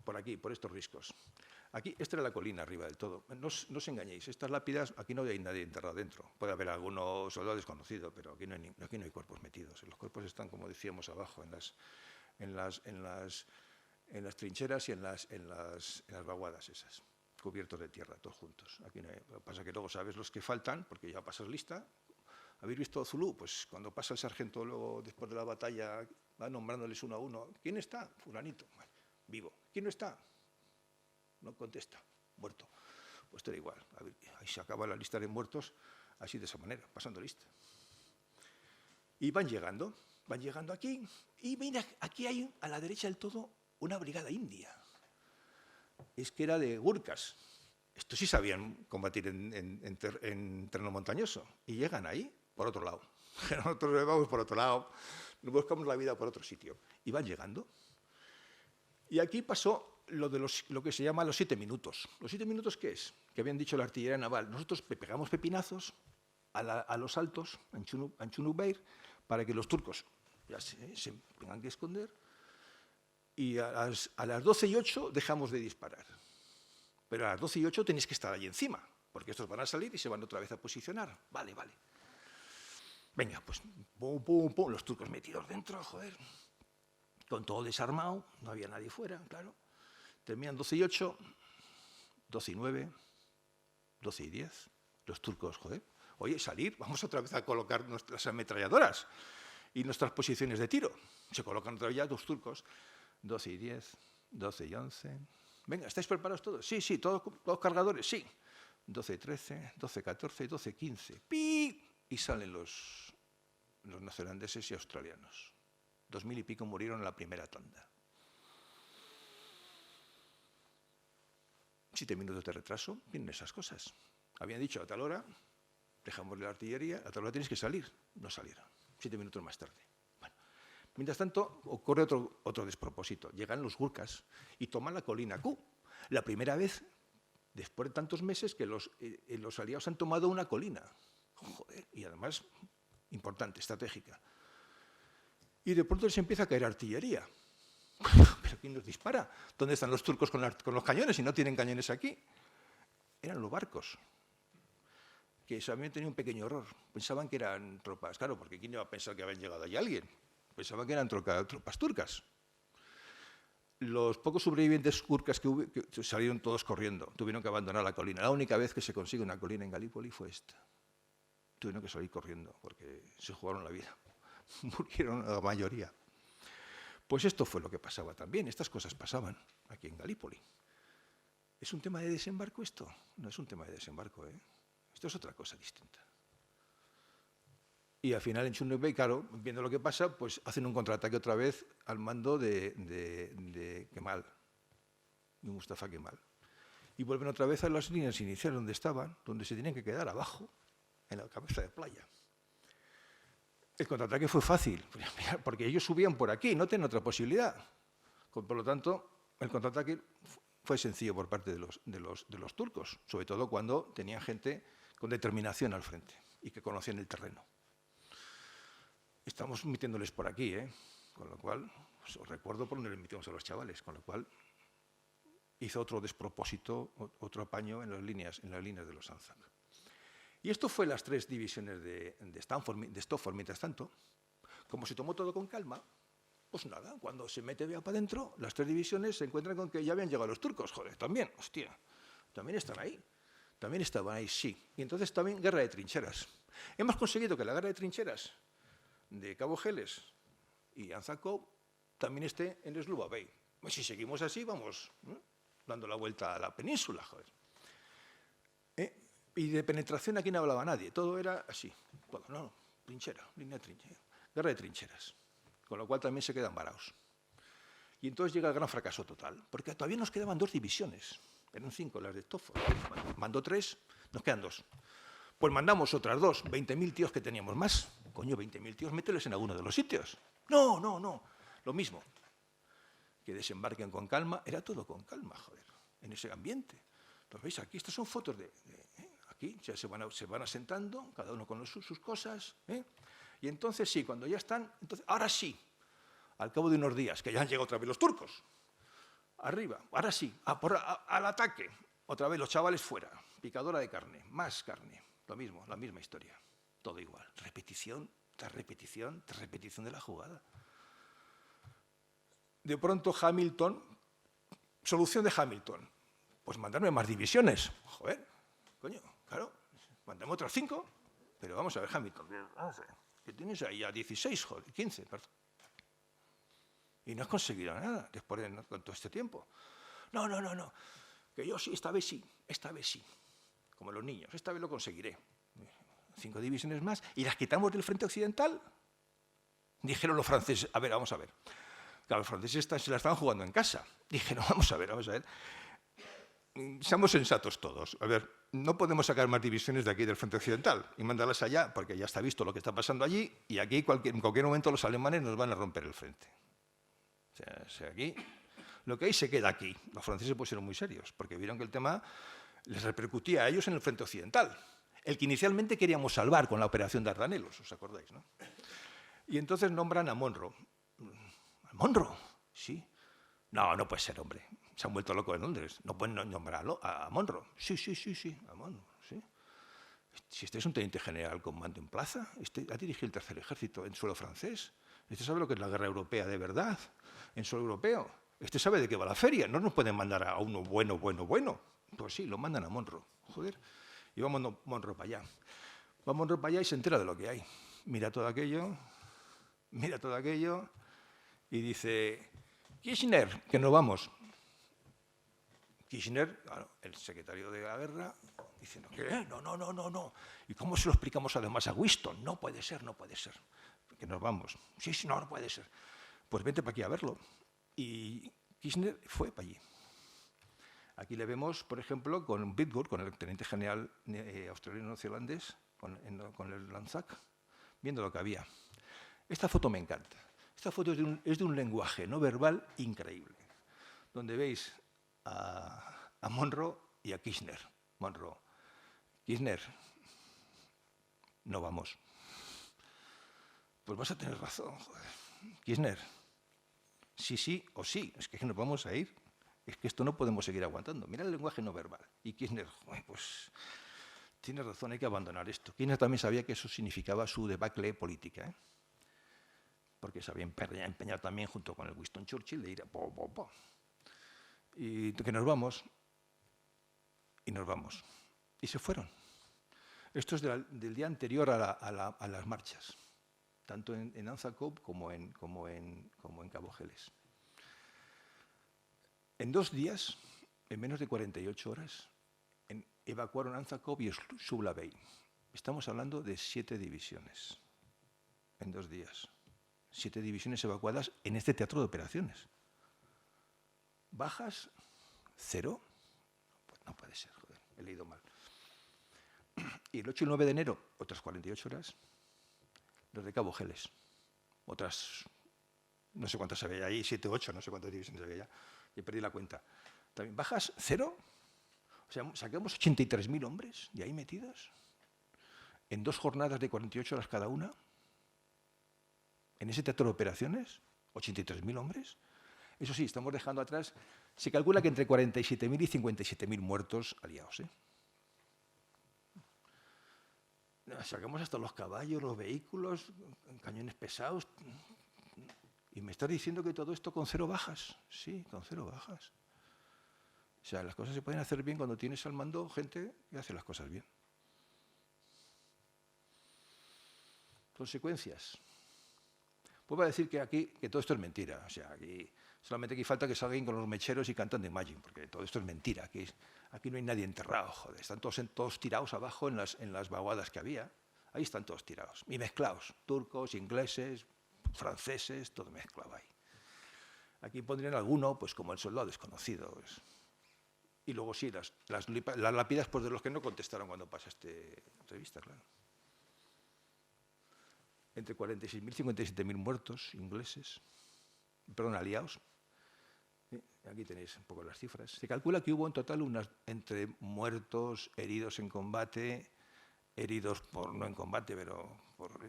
Por aquí, por estos riscos. Aquí, esta era la colina arriba del todo. No os engañéis, estas lápidas, aquí no hay nadie enterrado dentro. Puede haber algunos soldados desconocidos, pero aquí no hay cuerpos metidos. Los cuerpos están, como decíamos, abajo, en las trincheras y en las vaguadas esas, cubiertos de tierra, todos juntos. Aquí no hay, lo que pasa es que luego sabes los que faltan, porque ya pasas lista. ¿Habéis visto Zulú? Pues cuando pasa el sargento luego, después de la batalla, va nombrándoles uno a uno. ¿Quién está? Fulanito. Bueno, vivo. ¿Quién no está? No contesta. Muerto. Pues te da igual. Ahí se acaba la lista de muertos, así de esa manera, pasando lista. Y van llegando aquí. Y mira, aquí hay a la derecha del todo una brigada india. Es que era de Gurkhas. Estos sí sabían combatir en terreno montañoso. Y llegan ahí, por otro lado. Nosotros vamos por otro lado, buscamos la vida por otro sitio. Y van llegando. Y aquí pasó lo que se llama los 7 minutos. ¿Los 7 minutos qué es? Que habían dicho la artillería naval. Nosotros pegamos pepinazos a los altos, en Chunuk-Bair, para que los turcos ya se tengan que esconder. Y a las 12:08 dejamos de disparar. Pero a las 12:08 tenéis que estar allí encima, porque estos van a salir y se van otra vez a posicionar. Vale. Venga, pues pum, los turcos metidos dentro, joder. Con todo desarmado, no había nadie fuera, claro. Terminan 12:08, 12:09, 12:10. Los turcos, joder. Oye, salir, vamos otra vez a colocar nuestras ametralladoras y nuestras posiciones de tiro. Se colocan otra vez ya los turcos. 12:10, 12:11. Venga, ¿estáis preparados todos? Sí, todos cargadores, sí. 12:13, 12:14, 12:15. ¡Pi! Y salen los neozelandeses y australianos. 2000 y pico murieron en la primera tanda. 7 minutos de retraso, vienen esas cosas. Habían dicho a tal hora, dejamos la artillería, a tal hora tienes que salir. No salieron. 7 minutos más tarde. Bueno, mientras tanto, ocurre otro despropósito. Llegan los Gurkhas y toman la colina Q. La primera vez, después de tantos meses, que los aliados han tomado una colina. Joder, y además, importante, estratégica. Y de pronto les empieza a caer artillería. ¿Pero quién nos dispara? ¿Dónde están los turcos con los cañones si no tienen cañones aquí? Eran los barcos, que habían tenido un pequeño error. Pensaban que eran tropas, claro, porque ¿quién iba a pensar que habían llegado allí alguien? Pensaban que eran tropas turcas. Los pocos sobrevivientes turcas que salieron todos corriendo, tuvieron que abandonar la colina. La única vez que se consigue una colina en Galípoli fue esta. Tuvieron que salir corriendo porque se jugaron la vida. Murieron la mayoría. Pues esto fue lo que pasaba también. Estas cosas pasaban aquí en Galípoli. ¿Es un tema de desembarco esto? No es un tema de desembarco, ¿eh? Esto es otra cosa distinta. Y al final en Chunuk-Bair, claro, viendo lo que pasa, pues hacen un contraataque otra vez al mando de Kemal, de Mustafa Kemal. Y vuelven otra vez a las líneas iniciales donde estaban, donde se tenían que quedar abajo, en la cabeza de playa. El contraataque fue fácil, porque ellos subían por aquí, no tenían otra posibilidad. Por lo tanto, el contraataque fue sencillo por parte de los turcos, sobre todo cuando tenían gente con determinación al frente y que conocían el terreno. Estamos metiéndoles por aquí, con lo cual, pues, os recuerdo por donde le metimos a los chavales, con lo cual hizo otro despropósito, otro apaño en las líneas de los Anzac. Y esto fue las 3 divisiones de Stafford. Mientras tanto, como se tomó todo con calma, pues nada, cuando se mete para adentro, las 3 divisiones se encuentran con que ya habían llegado los turcos, joder, también, hostia, también están ahí, también estaban ahí, sí. Y entonces también guerra de trincheras. Hemos conseguido que la guerra de trincheras de Cabo Geles y Anzac Cove también esté en Slua Bay. Pues si seguimos así, vamos dando la vuelta a la península, joder. Y de penetración aquí no hablaba nadie, todo era así. Todo, no, trinchera, línea de trinchera, guerra de trincheras. Con lo cual también se quedan varados. Y entonces llega el gran fracaso total, porque todavía nos quedaban 2 divisiones. Eran 5 las de Stafford. Mandó 3, nos quedan 2. Pues mandamos otras 2, 20.000 tíos que teníamos más. Coño, 20.000 tíos, mételes en alguno de los sitios. No, lo mismo. Que desembarquen con calma, era todo con calma, joder, en ese ambiente. ¿Lo veis aquí? Estas son fotos aquí, ya se van asentando, cada uno con sus cosas, Y entonces sí, cuando ya están, ahora sí, al cabo de unos días, que ya han llegado otra vez los turcos, arriba, ahora sí, al ataque, otra vez los chavales fuera, picadora de carne, más carne, lo mismo, la misma historia, todo igual, repetición tras repetición tras repetición de la jugada. De pronto Hamilton, solución de Hamilton, pues mandarme más divisiones, joder, coño, claro, mandame otras 5, pero vamos a ver, Hamilton, vamos a ver, que tienes ahí a 16, joder, 15, perdón. Y no has conseguido nada después de todo este tiempo. No, que yo sí, esta vez sí, como los niños, esta vez lo conseguiré. 5 divisiones más, y las quitamos del frente occidental. Dijeron los franceses, a ver, vamos a ver. Claro, los franceses se la estaban jugando en casa. Dijeron, vamos a ver. Seamos sensatos todos. A ver, no podemos sacar más divisiones de aquí del frente occidental y mandarlas allá, porque ya está visto lo que está pasando allí, y aquí en cualquier momento los alemanes nos van a romper el frente. O sea, aquí, lo que hay se queda aquí. Los franceses pusieron muy serios, porque vieron que el tema les repercutía a ellos en el frente occidental, el que inicialmente queríamos salvar con la operación Dardanelos, ¿os acordáis, no? Y entonces nombran a Monro. ¿A Monro? Sí. No puede ser, hombre. Se han vuelto locos en Londres. No pueden nombrarlo a Monro. Sí, a Monro, sí. Si este es un teniente general con mando en plaza, este ha dirigido el tercer ejército en suelo francés. Este sabe lo que es la guerra europea de verdad, en suelo europeo. Este sabe de qué va la feria. No nos pueden mandar a uno bueno. Pues sí, lo mandan a Monro. Joder. Y va Monro para allá. Va Monro para allá y se entera de lo que hay. Mira todo aquello y dice, Kirchner, que nos vamos. Kirchner, claro, el secretario de la guerra, diciendo, ¿qué? No. ¿Y cómo se lo explicamos además a Winston? No puede ser. Que nos vamos. Sí, no puede ser. Pues vente para aquí a verlo. Y Kirchner fue para allí. Aquí le vemos, por ejemplo, con Bitburg, con el teniente general australiano-neozelandés, con el Lanzac, viendo lo que había. Esta foto me encanta. Esta foto es de un lenguaje no verbal increíble, donde veis a Monro y a Kirchner. Monro, Kirchner, no vamos. Pues vas a tener razón, joder. Kirchner, sí o sí, es que nos vamos a ir. Es que esto no podemos seguir aguantando. Mira el lenguaje no verbal. Y Kirchner, pues tiene razón, hay que abandonar esto. Kirchner también sabía que eso significaba su debacle política, porque se había empeñado también junto con el Winston Churchill de ir a y que nos vamos. Y nos vamos. Y se fueron. Esto es del día anterior a las marchas, tanto en Anzac Cove como en Cabo Geles. En 2 días, en menos de 48 horas, evacuaron Anzac Cove y Suvla Bay. Estamos hablando de 7 divisiones en 2 días. 7 divisiones evacuadas en este teatro de operaciones. ¿Bajas? 0? Pues no puede ser, joder, he leído mal. Y el 8 y el 9 de enero, otras 48 horas, los de Cabo Geles. Otras, no sé cuántas había ahí, 7 o 8, no sé cuántas divisiones había ya, y perdí la cuenta. También bajas 0, o sea, sacamos 83.000 hombres de ahí metidos, en 2 jornadas de 48 horas cada una, en ese teatro de operaciones, 83.000 hombres. Eso sí, estamos dejando atrás, se calcula que entre 47.000 y 57.000 muertos aliados. Sacamos hasta los caballos, los vehículos, cañones pesados. ¿Y me estás diciendo que todo esto con 0 bajas? Sí, con 0 bajas. O sea, las cosas se pueden hacer bien cuando tienes al mando gente que hace las cosas bien. Consecuencias. Pues va a decir que aquí que todo esto es mentira. O sea, aquí solamente aquí falta que salgan con los mecheros y cantando Imagine, porque todo esto es mentira. Aquí no hay nadie enterrado, joder. Están todos tirados abajo en las vaguadas que había. Ahí están todos tirados. Y mezclados. Turcos, ingleses, franceses, todo mezclado ahí. Aquí pondrían alguno, pues como el soldado desconocido. Pues. Y luego sí, las lápidas pues, de los que no contestaron cuando pasaste entrevista, claro. Entre 46.000 y 57.000 muertos ingleses, perdón, aliados. Aquí tenéis un poco las cifras. Se calcula que hubo en total entre muertos, heridos en combate, heridos no en combate, pero por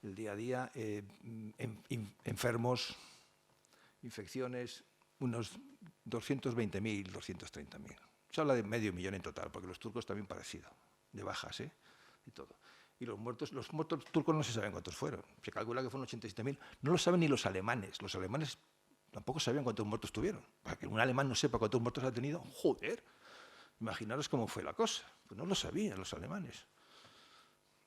el día a día, enfermos, infecciones, unos 220.000, 230.000. Se habla de 500.000 en total, porque los turcos también parecido, de bajas, y todo. Y los muertos turcos no se saben cuántos fueron. Se calcula que fueron 87.000. No lo saben ni los alemanes. Los alemanes tampoco sabían cuántos muertos tuvieron. Para que un alemán no sepa cuántos muertos ha tenido, joder, imaginaros cómo fue la cosa. Pues no lo sabían los alemanes.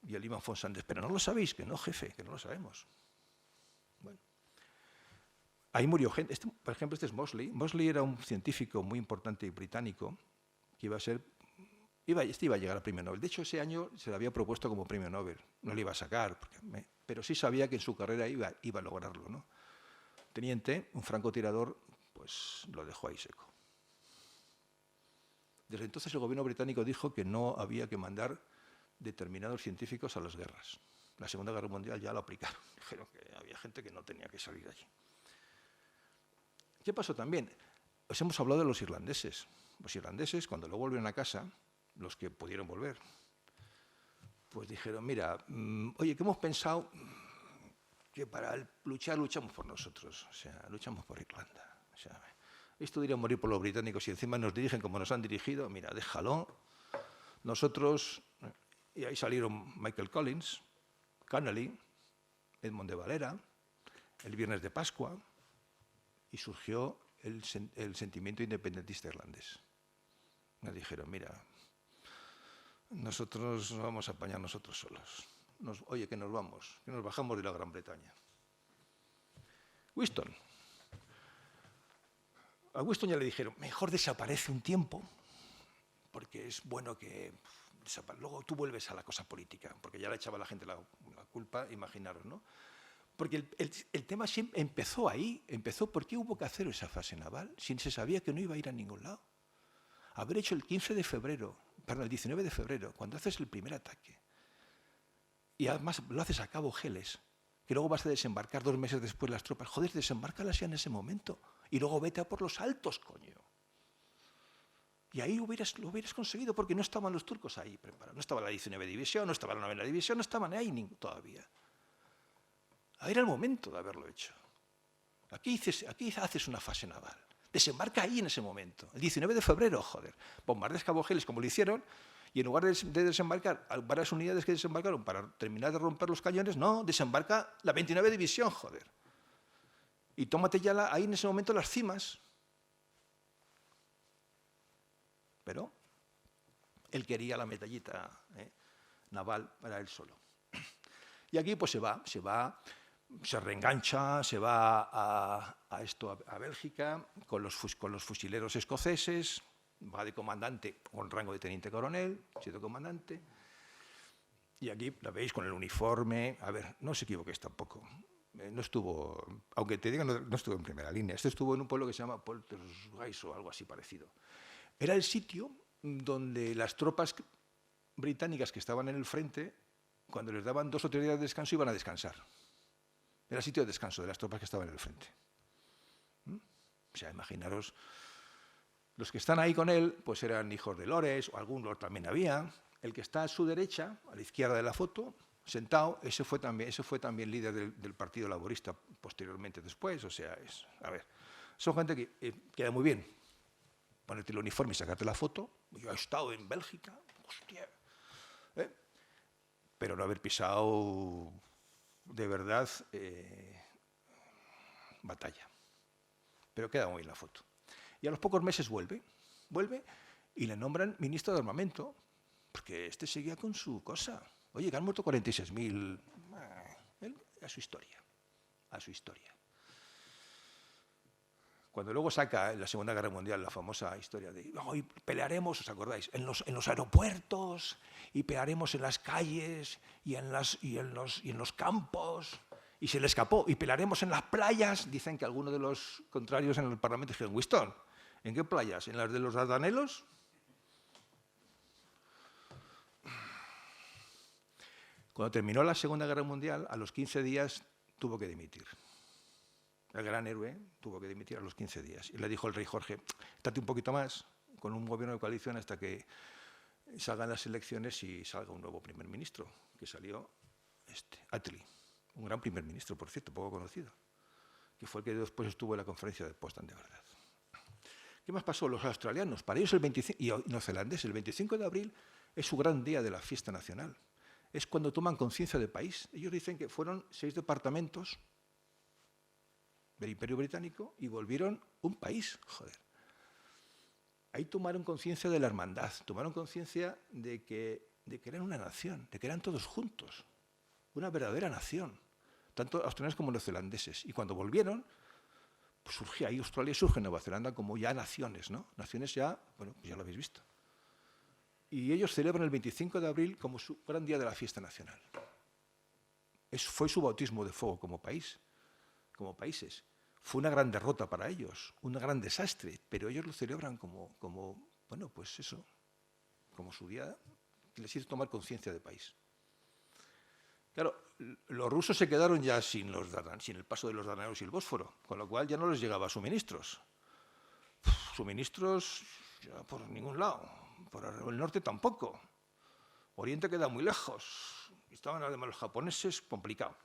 Y el Ivan von Sanders, pero no lo sabéis, que no, jefe, que no lo sabemos. Bueno. Ahí murió gente. Por ejemplo, este es Mosley. Mosley era un científico muy importante británico que iba a llegar al premio Nobel. De hecho, ese año se le había propuesto como premio Nobel. No le iba a sacar, pero sí sabía que en su carrera iba a lograrlo, ¿no? Teniente, un francotirador, pues lo dejó ahí seco. Desde entonces el gobierno británico dijo que no había que mandar determinados científicos a las guerras. La Segunda Guerra Mundial ya lo aplicaron. Dijeron que había gente que no tenía que salir de allí. ¿Qué pasó también? Os hemos hablado de los irlandeses. Los irlandeses, cuando luego volvieron a casa, los que pudieron volver, pues dijeron, mira, oye, que hemos pensado que para luchamos por nosotros, o sea, luchamos por Irlanda. O sea, esto diría morir por los británicos y encima nos dirigen como nos han dirigido, mira, déjalo. Nosotros, y ahí salieron Michael Collins, Connolly, Edmond de Valera, el Viernes de Pascua, y surgió el sentimiento independentista irlandés. Me dijeron, mira, nosotros nos vamos a apañar nosotros solos. Oye, que nos vamos, que nos bajamos de la Gran Bretaña. Winston. A Winston ya le dijeron, mejor desaparece un tiempo, porque es bueno que luego tú vuelves a la cosa política, porque ya le echaba a la gente la culpa, imaginaros, ¿no? Porque el tema siempre empezó ahí, empezó porque hubo que hacer esa fase naval, sin se sabía que no iba a ir a ningún lado. Haber hecho el 19 de febrero, cuando haces el primer ataque, y además lo haces a Cabo Geles, que luego vas a desembarcar 2 meses después las tropas, joder, desembárcalas ya en ese momento, y luego vete a por los altos, coño. Y ahí lo hubieras conseguido, porque no estaban los turcos ahí preparados, no estaba la 19 División, no estaba la 9 División, no estaban ahí todavía. Ahí era el momento de haberlo hecho. Aquí haces una fase naval. Desembarca ahí en ese momento. El 19 de febrero, joder. Bombardeas Cabo Geles como lo hicieron, y en lugar de desembarcar varias unidades que desembarcaron para terminar de romper los cañones, no, desembarca la 29 División, joder. Y tómate ya ahí en ese momento las cimas. Pero él quería la medallita naval para él solo. Y aquí pues se reengancha, se va a Bélgica con los fusileros escoceses, va de comandante con rango de teniente coronel, siendo comandante. Y aquí la veis con el uniforme. A ver, no os equivoquéis tampoco. No estuvo, aunque te digan, no estuvo en primera línea. Este estuvo en un pueblo que se llama Poltergeist o algo así parecido. Era el sitio donde las tropas británicas que estaban en el frente cuando les daban 2 o 3 días de descanso iban a descansar. Era sitio de descanso de las tropas que estaban en el frente. O sea, imaginaros, los que están ahí con él, pues eran hijos de lores, o algunos también había. El que está a su derecha, a la izquierda de la foto, sentado, ese fue también líder del Partido Laborista posteriormente después. O sea, son gente que queda muy bien ponerte el uniforme y sacarte la foto. Yo he estado en Bélgica, hostia, pero no haber pisado de verdad batalla. Pero queda muy bien la foto. Y a los pocos meses vuelve y le nombran ministro de Armamento, porque este seguía con su cosa. Oye, que han muerto 46.000. A su historia. Cuando luego saca en la Segunda Guerra Mundial la famosa historia de hoy pelearemos, ¿os acordáis? En los aeropuertos, y pelearemos en las calles y en los campos, y se le escapó, y pelearemos en las playas. Dicen que algunos de los contrarios en el Parlamento dijeron, Winston, ¿en qué playas? ¿En las de los Dardanelos? Cuando terminó la Segunda Guerra Mundial, a los 15 días tuvo que dimitir. El gran héroe tuvo que dimitir a los 15 días. Y le dijo el rey Jorge, estate un poquito más con un gobierno de coalición hasta que salgan las elecciones y salga un nuevo primer ministro, que salió Attlee, un gran primer ministro, por cierto, poco conocido, que fue el que después estuvo en la conferencia de Potsdam de verdad. ¿Qué más pasó? Los australianos, para ellos el 25, y neozelandeses, el 25 de abril es su gran día de la fiesta nacional. Es cuando toman conciencia de país. Ellos dicen que fueron 6 departamentos del Imperio Británico y volvieron un país, joder. Ahí tomaron conciencia de la hermandad, tomaron conciencia de que eran una nación, de que eran todos juntos, una verdadera nación, tanto australianos como neozelandeses. Y cuando volvieron, pues surge ahí Australia y surge Nueva Zelanda como ya naciones, ¿no? Naciones ya, bueno, pues ya lo habéis visto. Y ellos celebran el 25 de abril como su gran día de la fiesta nacional. Fue su bautismo de fuego como país, como países. Fue una gran derrota para ellos, un gran desastre, pero ellos lo celebran como bueno, pues eso, como su día que les hizo tomar conciencia de país. Claro, los rusos se quedaron ya sin el paso de los Dardanelos y el Bósforo, con lo cual ya no les llegaba suministros. Suministros ya por ningún lado, por el norte tampoco. Oriente queda muy lejos. Estaban además los japoneses, complicado.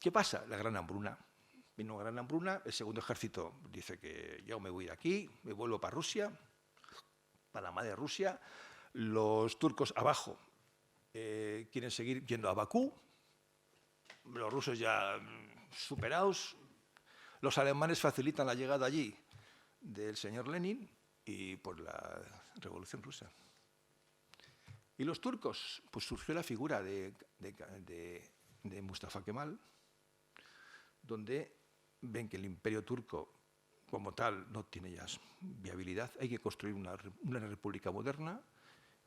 ¿Qué pasa? La gran hambruna. Vino la gran hambruna, el segundo ejército dice que yo me voy de aquí, me vuelvo para Rusia, para la madre Rusia. Los turcos abajo quieren seguir yendo a Bakú, los rusos ya superados, los alemanes facilitan la llegada allí del señor Lenin y por la Revolución Rusa. Y los turcos, pues surgió la figura de Mustafa Kemal, donde ven que el imperio turco como tal no tiene ya viabilidad, hay que construir una república moderna,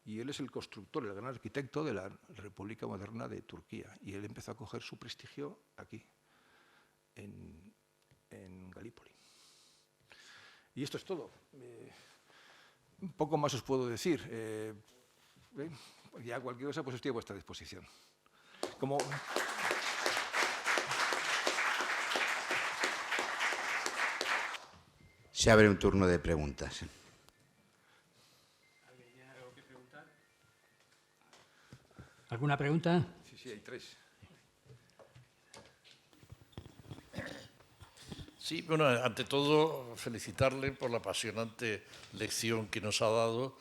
y él es el constructor, el gran arquitecto de la República Moderna de Turquía, y él empezó a coger su prestigio aquí, en Galípoli. Y esto es todo. Un poco más os puedo decir. Ya cualquier cosa, pues estoy a vuestra disposición. Se abre un turno de preguntas. ¿Alguien tiene algo que preguntar? ¿Alguna pregunta? Sí, hay 3. Sí, bueno, ante todo, felicitarle por la apasionante lección que nos ha dado,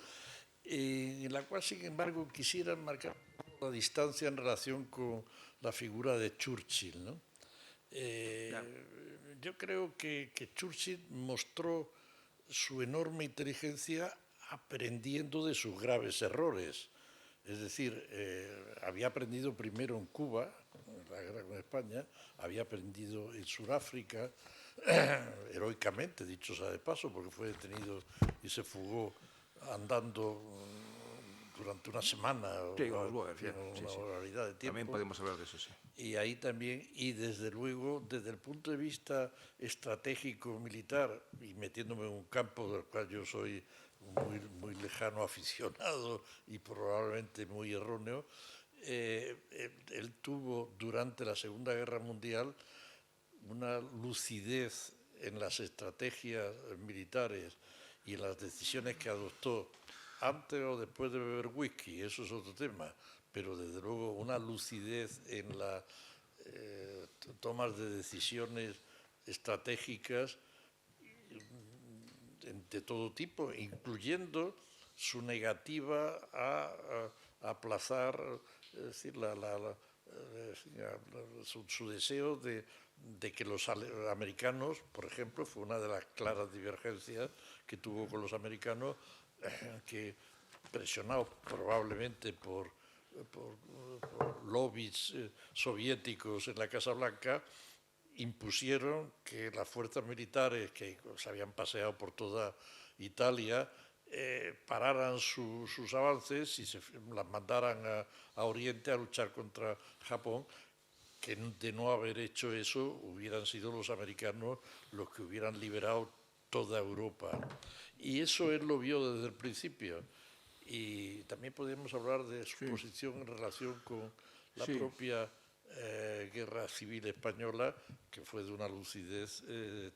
en la cual, sin embargo, quisiera marcar la distancia en relación con la figura de Churchill, ¿no? Yo creo que Churchill mostró su enorme inteligencia aprendiendo de sus graves errores. Es decir, había aprendido primero en Cuba, en la guerra con España, había aprendido en Sudáfrica, heroicamente, dicho sea de paso, porque fue detenido y se fugó andando durante una semana, Sí, una sí. barbaridad de tiempo. También podemos hablar de eso, sí. Y ahí también, y desde luego, desde el punto de vista estratégico militar, y metiéndome en un campo del cual yo soy muy lejano aficionado y probablemente muy erróneo, él tuvo durante la Segunda Guerra Mundial una lucidez en las estrategias militares y en las decisiones que adoptó antes o después de beber whisky, eso es otro tema, pero desde luego una lucidez en las tomas de decisiones estratégicas de todo tipo, incluyendo su negativa a aplazar, es decir, su deseo de que los americanos, por ejemplo, fue una de las claras divergencias que tuvo con los americanos, que presionados probablemente por lobbies soviéticos en la Casa Blanca, impusieron que las fuerzas militares que se habían paseado por toda Italia pararan sus avances y las mandaran a Oriente a luchar contra Japón, que de no haber hecho eso hubieran sido los americanos los que hubieran liberado toda Europa. Y eso él lo vio desde el principio. Y también podemos hablar de su posición en relación con la propia Guerra Civil Española, que fue de una lucidez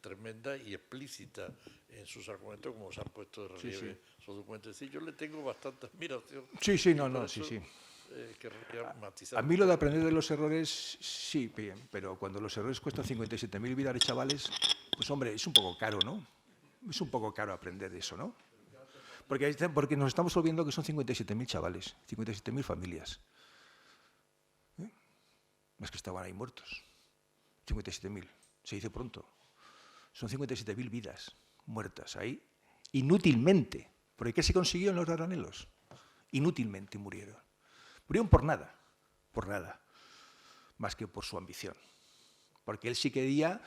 tremenda y explícita en sus argumentos, como se han puesto de relieve esos documentos. Es decir, yo le tengo bastante admiración. Sí. Querría matizar. A mí lo de aprender de los errores, sí, bien, pero cuando los errores cuestan 57.000 vidas de chavales, pues hombre, es un poco caro, ¿no? Es un poco caro aprender de eso, ¿no? Porque nos estamos olvidando que son 57.000 chavales, 57.000 familias. No es que estaban ahí muertos. 57.000, se dice pronto. Son 57.000 vidas muertas ahí, inútilmente. ¿Porque qué se consiguió en los Dardanelos? Inútilmente murieron. Murieron por nada, más que por su ambición. Porque él sí quería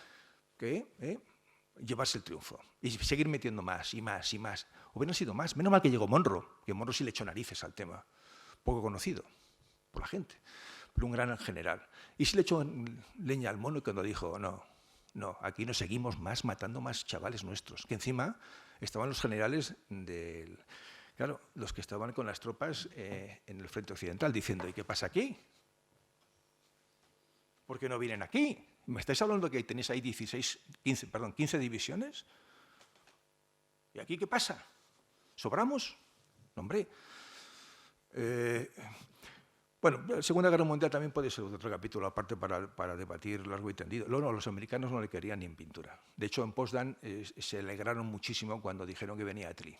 llevarse el triunfo y seguir metiendo más y más y más. Hubieran sido más. Menos mal que llegó Monro, que Monro sí le echó narices al tema. Poco conocido por la gente, pero un gran general. Y sí le echó leña al mono cuando dijo, no, aquí nos seguimos matando más chavales nuestros. Que encima estaban los generales Claro, los que estaban con las tropas en el frente occidental diciendo, ¿y qué pasa aquí? ¿Por qué no vienen aquí? ¿Me estáis hablando que tenéis ahí 15 divisiones? ¿Y aquí qué pasa? ¿Sobramos? No, hombre. Bueno, la Segunda Guerra Mundial también puede ser otro capítulo aparte para debatir largo y tendido. No, los americanos no le querían ni en pintura. De hecho, en Potsdam se alegraron muchísimo cuando dijeron que venía Attlee.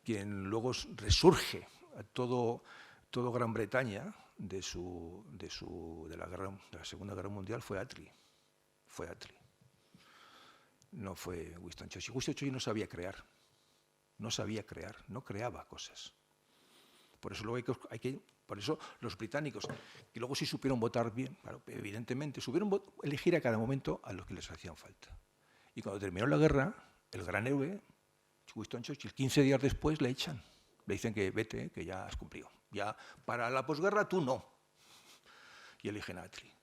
Quien luego resurge a todo Gran Bretaña de la Segunda Guerra Mundial fue Attlee. No fue Winston Churchill. Winston Churchill no sabía crear, no creaba cosas. Por eso por eso los británicos, que luego sí supieron votar bien, claro, evidentemente, supieron elegir a cada momento a los que les hacían falta. Y cuando terminó la guerra, el gran héroe Winston Churchill, 15 días después le echan. Le dicen que vete, que ya has cumplido. Ya para la posguerra tú no. Y eligen a Attlee.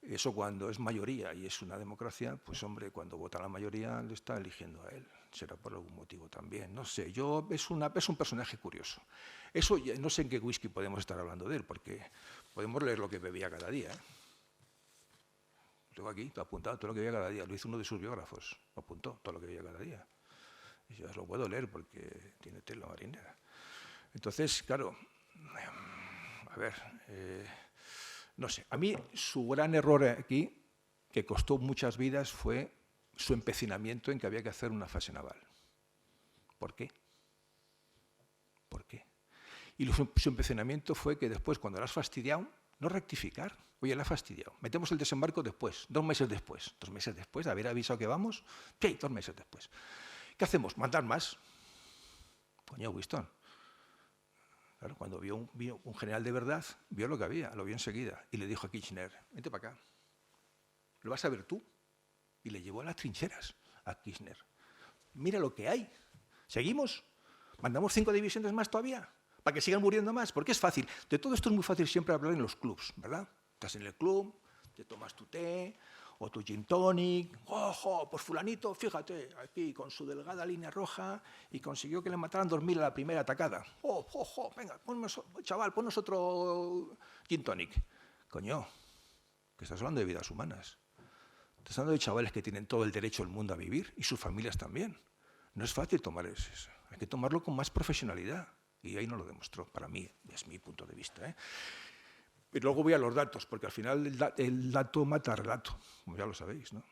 Eso cuando es mayoría y es una democracia, pues hombre, cuando vota la mayoría le está eligiendo a él. Será por algún motivo también. No sé, es un personaje curioso. Eso no sé en qué whisky podemos estar hablando de él, porque podemos leer lo que bebía cada día. Lo tengo aquí, está apuntado todo lo que bebía cada día. Lo hizo uno de sus biógrafos. Lo apuntó todo lo que bebía cada día. Y yo lo puedo leer porque tiene tela marinera. Entonces, claro, a ver, no sé. A mí su gran error aquí, que costó muchas vidas, fue su empecinamiento en que había que hacer una fase naval. ¿Por qué? Y su empecinamiento fue que después, cuando la has fastidiado, no rectificar. Oye, la has fastidiado. Metemos el desembarco después, 2 meses después. 2 meses después de haber avisado que vamos, sí, 2 meses después. ¿Qué hacemos? ¿Mandar más? Coño, Winston. Claro, cuando vio un general de verdad, vio lo que había, lo vio enseguida. Y le dijo a Kirchner, vente para acá. ¿Lo vas a ver tú? Y le llevó a las trincheras a Kirchner. Mira lo que hay. ¿Seguimos? ¿Mandamos 5 divisiones más todavía? para que sigan muriendo más, porque es fácil. De todo esto es muy fácil siempre hablar en los clubs, ¿verdad? Estás en el club, te tomas tu té o tu gin tonic. ¡Ojo! Pues fulanito, fíjate, aquí con su delgada línea roja y consiguió que le mataran 2.000 a la primera atacada. ¡Oh, ojo! Venga, chaval, ponnos otro gin tonic. Coño, que estás hablando de vidas humanas. Estás hablando de chavales que tienen todo el derecho del mundo a vivir y sus familias también. No es fácil tomar eso. Hay que tomarlo con más profesionalidad. Y ahí no lo demostró, para mí, es mi punto de vista, ¿eh? Y luego voy a los datos, porque al final el dato mata al relato, como ya lo sabéis, ¿no?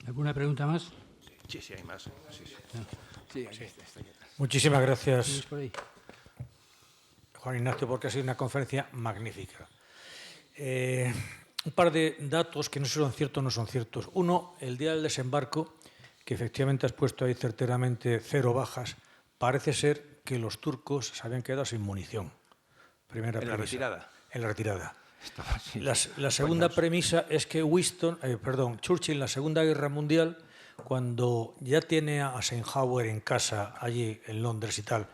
¿Alguna pregunta más? Sí, hay más. Sí, está. Muchísimas gracias, ¿Tienes por ahí? Juan Ignacio, porque ha sido una conferencia magnífica. Un par de datos que no sé si son ciertos o no son ciertos. Uno, el día del desembarco, que efectivamente has puesto ahí certeramente 0 bajas, parece ser que los turcos se habían quedado sin munición. Primera ¿En premisa. la retirada? En la retirada. Estaba así. La segunda premisa es que Churchill en la Segunda Guerra Mundial, cuando ya tiene a Eisenhower en casa allí en Londres y tal,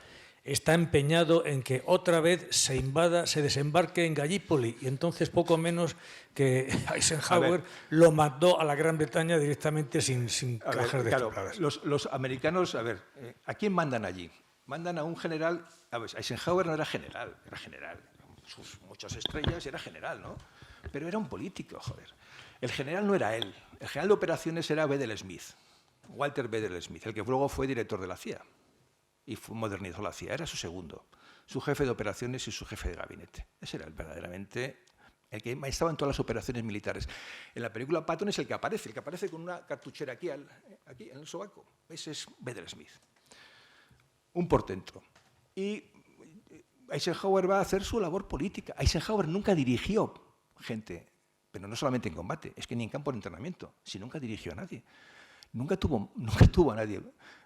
está empeñado en que otra vez se desembarque en Gallipoli, y entonces poco menos que Eisenhower lo mandó a la Gran Bretaña directamente sin cajas de exploradas. Los americanos, ¿a quién mandan allí? Mandan a un general. A ver, Eisenhower no era general, sus muchas estrellas, era general, ¿no? Pero era un político, joder. El general no era él. El general de operaciones era Bedell Smith, Walter Bedell Smith, el que luego fue director de la CIA y modernizó la CIA. Era su segundo, su jefe de operaciones y su jefe de gabinete. Ese era verdaderamente el que estaba en todas las operaciones militares. En la película Patton es el que aparece con una cartuchera aquí en el sobaco. Ese es Bedell Smith. Un portento. Y Eisenhower va a hacer su labor política. Eisenhower nunca dirigió gente, pero no solamente en combate, es que ni en campo de entrenamiento, si nunca dirigió a nadie. Nunca tuvo a nadie.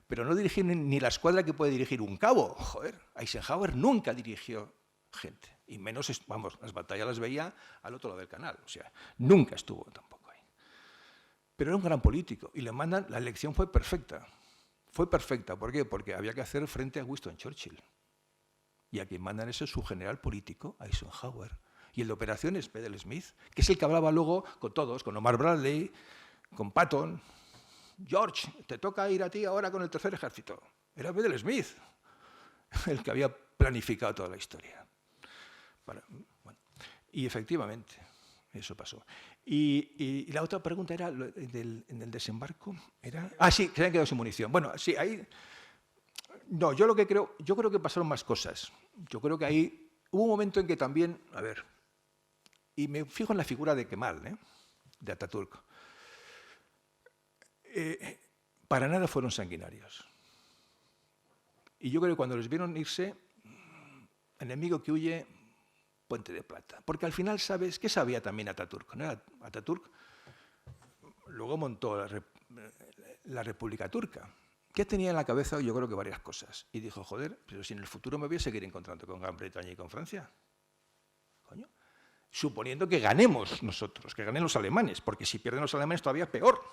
Pero no dirigió ni la escuadra que puede dirigir un cabo. Joder, Eisenhower nunca dirigió gente. Y menos, las batallas las veía al otro lado del canal. O sea, nunca estuvo tampoco ahí. Pero era un gran político. Y la elección fue perfecta. Fue perfecta. ¿Por qué? Porque había que hacer frente a Winston Churchill. Y a quien mandan ese es su general político, Eisenhower. Y el de operaciones, Bedell Smith, que es el que hablaba luego con todos, con Omar Bradley, con Patton. George, te toca ir a ti ahora con el tercer ejército. Era Bedell Smith el que había planificado toda la historia. Y efectivamente, eso pasó. Y la otra pregunta era, en el desembarco, era... sí, que se habían quedado sin munición. Bueno, sí, ahí... No, yo creo que pasaron más cosas. Yo creo que ahí hubo un momento en que también, y me fijo en la figura de Kemal, de Ataturk. Para nada fueron sanguinarios. Y yo creo que cuando les vieron irse, enemigo que huye, puente de plata. Porque al final, ¿sabes qué sabía también Ataturk? ¿No? Ataturk luego montó la República Turca. ¿Qué tenía en la cabeza? Yo creo que varias cosas. Y dijo, joder, pero si en el futuro me voy a seguir encontrando con Gran Bretaña y con Francia. Coño. Suponiendo que ganemos nosotros, que ganen los alemanes, porque si pierden los alemanes todavía peor.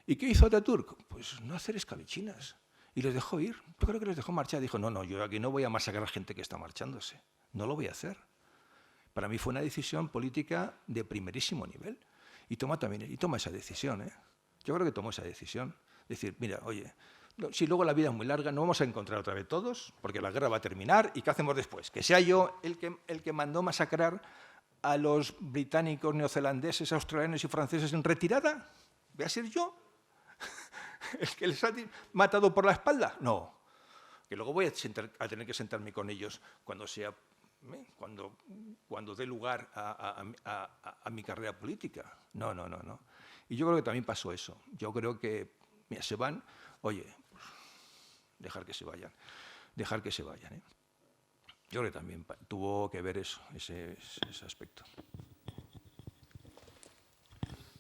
¿Y qué hizo Ataturk? Pues no hacer escabechines. Y les dejó ir. Yo creo que les dejó marchar. Dijo, no, yo aquí no voy a masacrar a gente que está marchándose. No lo voy a hacer. Para mí fue una decisión política de primerísimo nivel. Y toma esa decisión. Yo creo que tomó esa decisión. Decir, mira, oye, si luego la vida es muy larga, no vamos a encontrar otra vez todos, porque la guerra va a terminar, ¿y qué hacemos después? Que sea yo el que mandó masacrar a los británicos, neozelandeses, australianos y franceses en retirada. ¿Voy a ser yo el que les ha matado por la espalda? No. Que luego voy a tener que sentarme con ellos cuando dé lugar a mi carrera política. No. Y yo creo que también pasó eso. Yo creo que mira, se van, oye, pues, dejar que se vayan. Yo creo que también tuvo que ver eso, ese aspecto.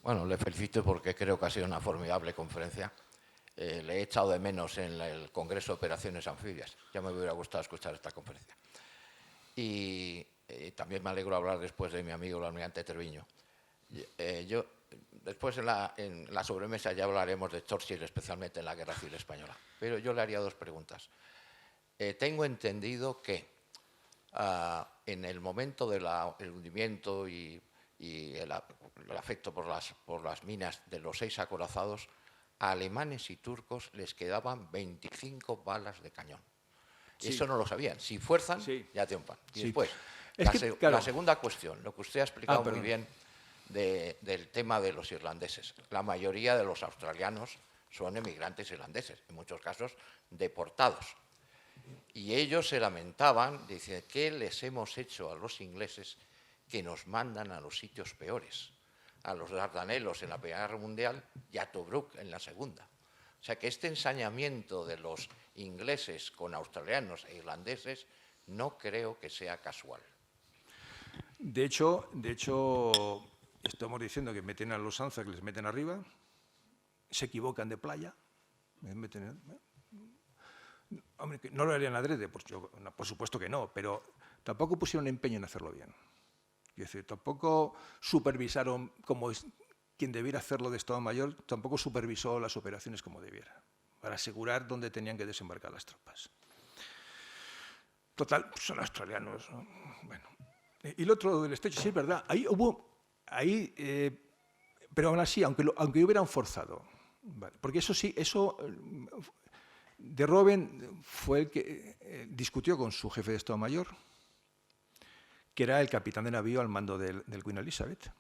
Bueno, le felicito porque creo que ha sido una formidable conferencia. Le he echado de menos en el Congreso de Operaciones Anfibias. Ya me hubiera gustado escuchar esta conferencia. Y también me alegro hablar después de mi amigo el almirante Treviño. Yo después en la sobremesa ya hablaremos de Churchill, especialmente en la Guerra Civil Española. Pero yo le haría dos preguntas. Tengo entendido que en el momento del hundimiento y el afecto por las minas de los 6 acorazados, a alemanes y turcos les quedaban 25 balas de cañón. Sí. Eso no lo sabían. Si fuerzan, Sí. ya triunfan. Y Sí. después, Claro. la segunda cuestión, lo que usted ha explicado muy perdón. bien del tema de los irlandeses. La mayoría de los australianos son emigrantes irlandeses, en muchos casos deportados. Y ellos se lamentaban, dicen, ¿qué les hemos hecho a los ingleses que nos mandan a los sitios peores? A los Dardanelos en la Primera Guerra Mundial y a Tobruk en la Segunda. O sea que este ensañamiento de los ingleses con australianos e irlandeses no creo que sea casual. De hecho, estamos diciendo que meten a los Anzac, les meten arriba, se equivocan de playa, hombre, que no lo harían adrede, por supuesto que no, pero tampoco pusieron empeño en hacerlo bien. Es decir, tampoco supervisaron como quien debiera hacerlo de Estado Mayor, tampoco supervisó las operaciones como debiera, para asegurar dónde tenían que desembarcar las tropas. Total, son australianos, ¿no? Bueno. Y lo otro del estrecho, sí es verdad, pero aún así, aunque hubieran forzado, ¿vale? Porque de Roben fue el que discutió con su jefe de Estado Mayor, que era el capitán de navío al mando del Queen Elizabeth,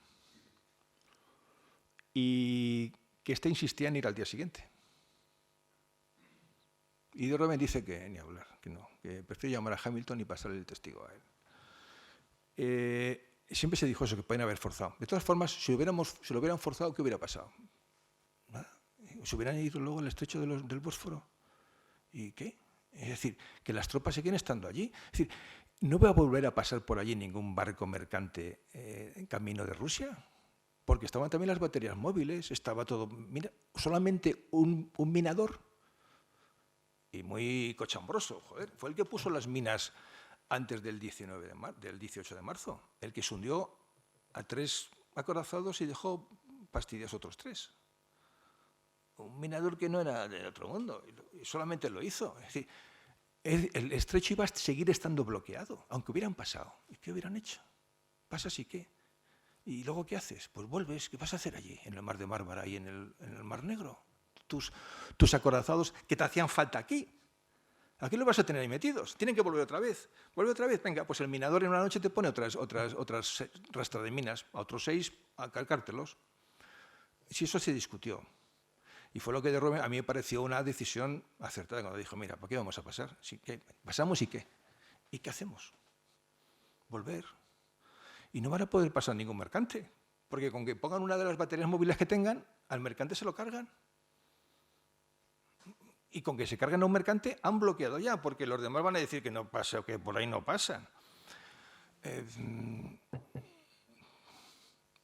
y que insistía en ir al día siguiente. Y de Roben dice que ni hablar, que no, que prefiere llamar a Hamilton y pasarle el testigo a él. Siempre se dijo eso, que pueden haber forzado. De todas formas, si lo hubieran forzado, ¿qué hubiera pasado? ¿Nada? ¿Se hubieran ido luego al estrecho del Bósforo? ¿Y qué? Es decir, que las tropas siguen estando allí. Es decir, ¿no va a volver a pasar por allí ningún barco mercante en camino de Rusia? Porque estaban también las baterías móviles, estaba todo... Mira, solamente un minador. Y muy cochambroso, joder. Fue el que puso las minas antes del 18 de marzo. El que se hundió a 3 acorazados y dejó pastillas otros 3. Un minador que no era del otro mundo, y solamente lo hizo. Es decir, el estrecho iba a seguir estando bloqueado, aunque hubieran pasado. ¿Y qué hubieran hecho? ¿Pasas y qué? ¿Y luego qué haces? Pues vuelves. ¿Qué vas a hacer allí, en el Mar de Mármara y en el Mar Negro? Tus acorazados que te hacían falta aquí. Aquí los vas a tener ahí metidos. Tienen que volver otra vez. Vuelve otra vez. Venga, pues el minador en una noche te pone otras rastras de minas, a otros 6 a calcártelos. Si eso se discutió. Y fue lo que de Roben a mí me pareció una decisión acertada cuando dijo, mira, ¿por qué vamos a pasar? ¿Pasamos y qué? ¿Y qué hacemos? Volver. Y no van a poder pasar ningún mercante, porque con que pongan una de las baterías móviles que tengan, al mercante se lo cargan. Y con que se carguen a un mercante, han bloqueado ya, porque los demás van a decir que no pasa o que por ahí no pasan.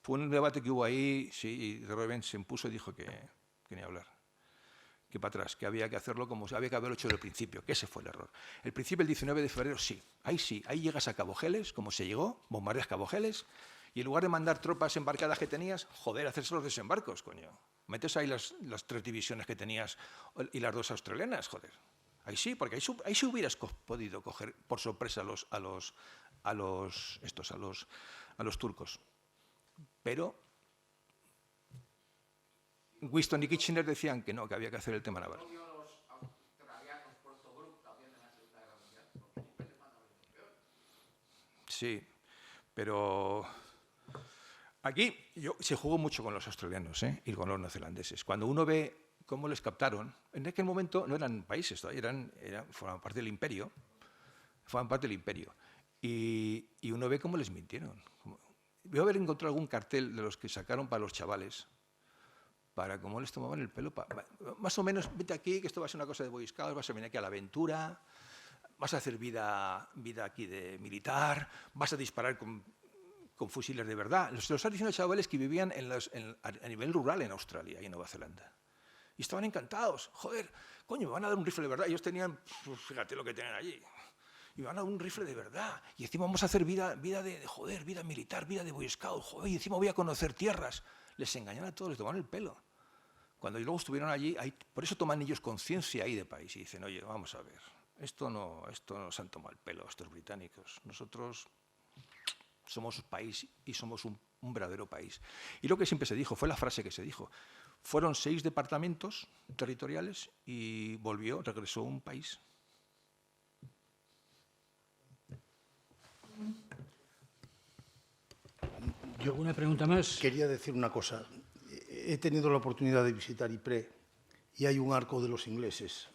Fue un debate que hubo ahí, sí, y de Roben se impuso y dijo que ni hablar, que para atrás, que había que hacerlo como había que haberlo hecho desde el principio, que ese fue el error. El principio, el 19 de febrero, sí, ahí llegas a Cabo Geles, como se llegó, bombardeas Cabo Geles, y en lugar de mandar tropas embarcadas que tenías, joder, hacerse los desembarcos, coño. Metes ahí las 3 divisiones que tenías y las 2 australianas, joder. Ahí sí, porque ahí sí hubieras podido coger por sorpresa a los turcos. Pero Winston y Kitchener decían que no, que había que hacer el tema naval. Sí, pero aquí se jugó mucho con los australianos y con los neozelandeses. Cuando uno ve cómo les captaron, en aquel momento no eran países todavía, formaban parte del imperio. Y uno ve cómo les mintieron. Voy a haber encontrado algún cartel de los que sacaron para los chavales, para cómo les tomaban el pelo. Más o menos, vete aquí, que esto va a ser una cosa de Boy Scouts, vas a venir aquí a la aventura, vas a hacer vida aquí de militar, vas a disparar con fusiles de verdad. Los están diciendo chavales que vivían a nivel rural en Australia y en Nueva Zelanda. Y estaban encantados. Joder, coño, me van a dar un rifle de verdad. Ellos tenían, fíjate lo que tenían allí. Y me van a dar un rifle de verdad. Y encima vamos a hacer vida militar, vida de Boy Scout. Joder, y encima voy a conocer tierras. les engañaban a todos, les tomaban el pelo. Cuando luego estuvieron allí, por eso toman ellos conciencia ahí de país y dicen, oye, vamos a ver, esto no se han tomado el pelo estos británicos. Nosotros somos país y somos un verdadero país. Y lo que siempre se dijo, fue la frase que se dijo, fueron 6 departamentos territoriales y regresó un país. ¿Alguna pregunta más? Quería decir una cosa. He tenido la oportunidad de visitar Ypres y hay un arco de los ingleses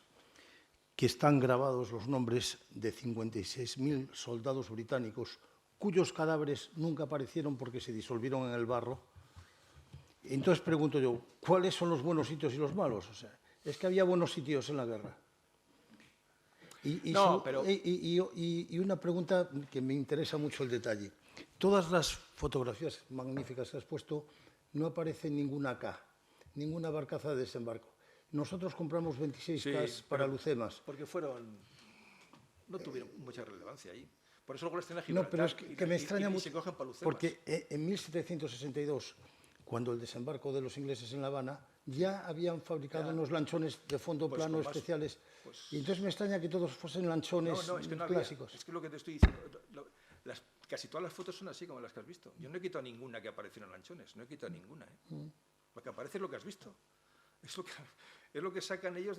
que están grabados los nombres de 56.000 soldados británicos cuyos cadáveres nunca aparecieron porque se disolvieron en el barro. Entonces pregunto yo, ¿cuáles son los buenos sitios y los malos? O sea, es que había buenos sitios en la guerra. Y una pregunta que me interesa mucho el detalle. Todas las fotografías magníficas que has puesto, no aparece ninguna K, ninguna barcaza de desembarco. Nosotros compramos 26 Ks para Lucemas. Porque no tuvieron mucha relevancia ahí. Por eso luego les tienen No, pero es que me extraña mucho, se cogen para Lucemas. porque en 1762, cuando el desembarco de los ingleses en La Habana, ya habían fabricado unos lanchones de fondo plano especiales. Y entonces me extraña que todos fuesen lanchones es que no clásicos. Había. Es que lo que te estoy diciendo, casi todas las fotos son así como las que has visto. Yo no he quitado ninguna que apareciera en lanchones, no he quitado ninguna. Lo que aparece es lo que has visto. Es lo que sacan ellos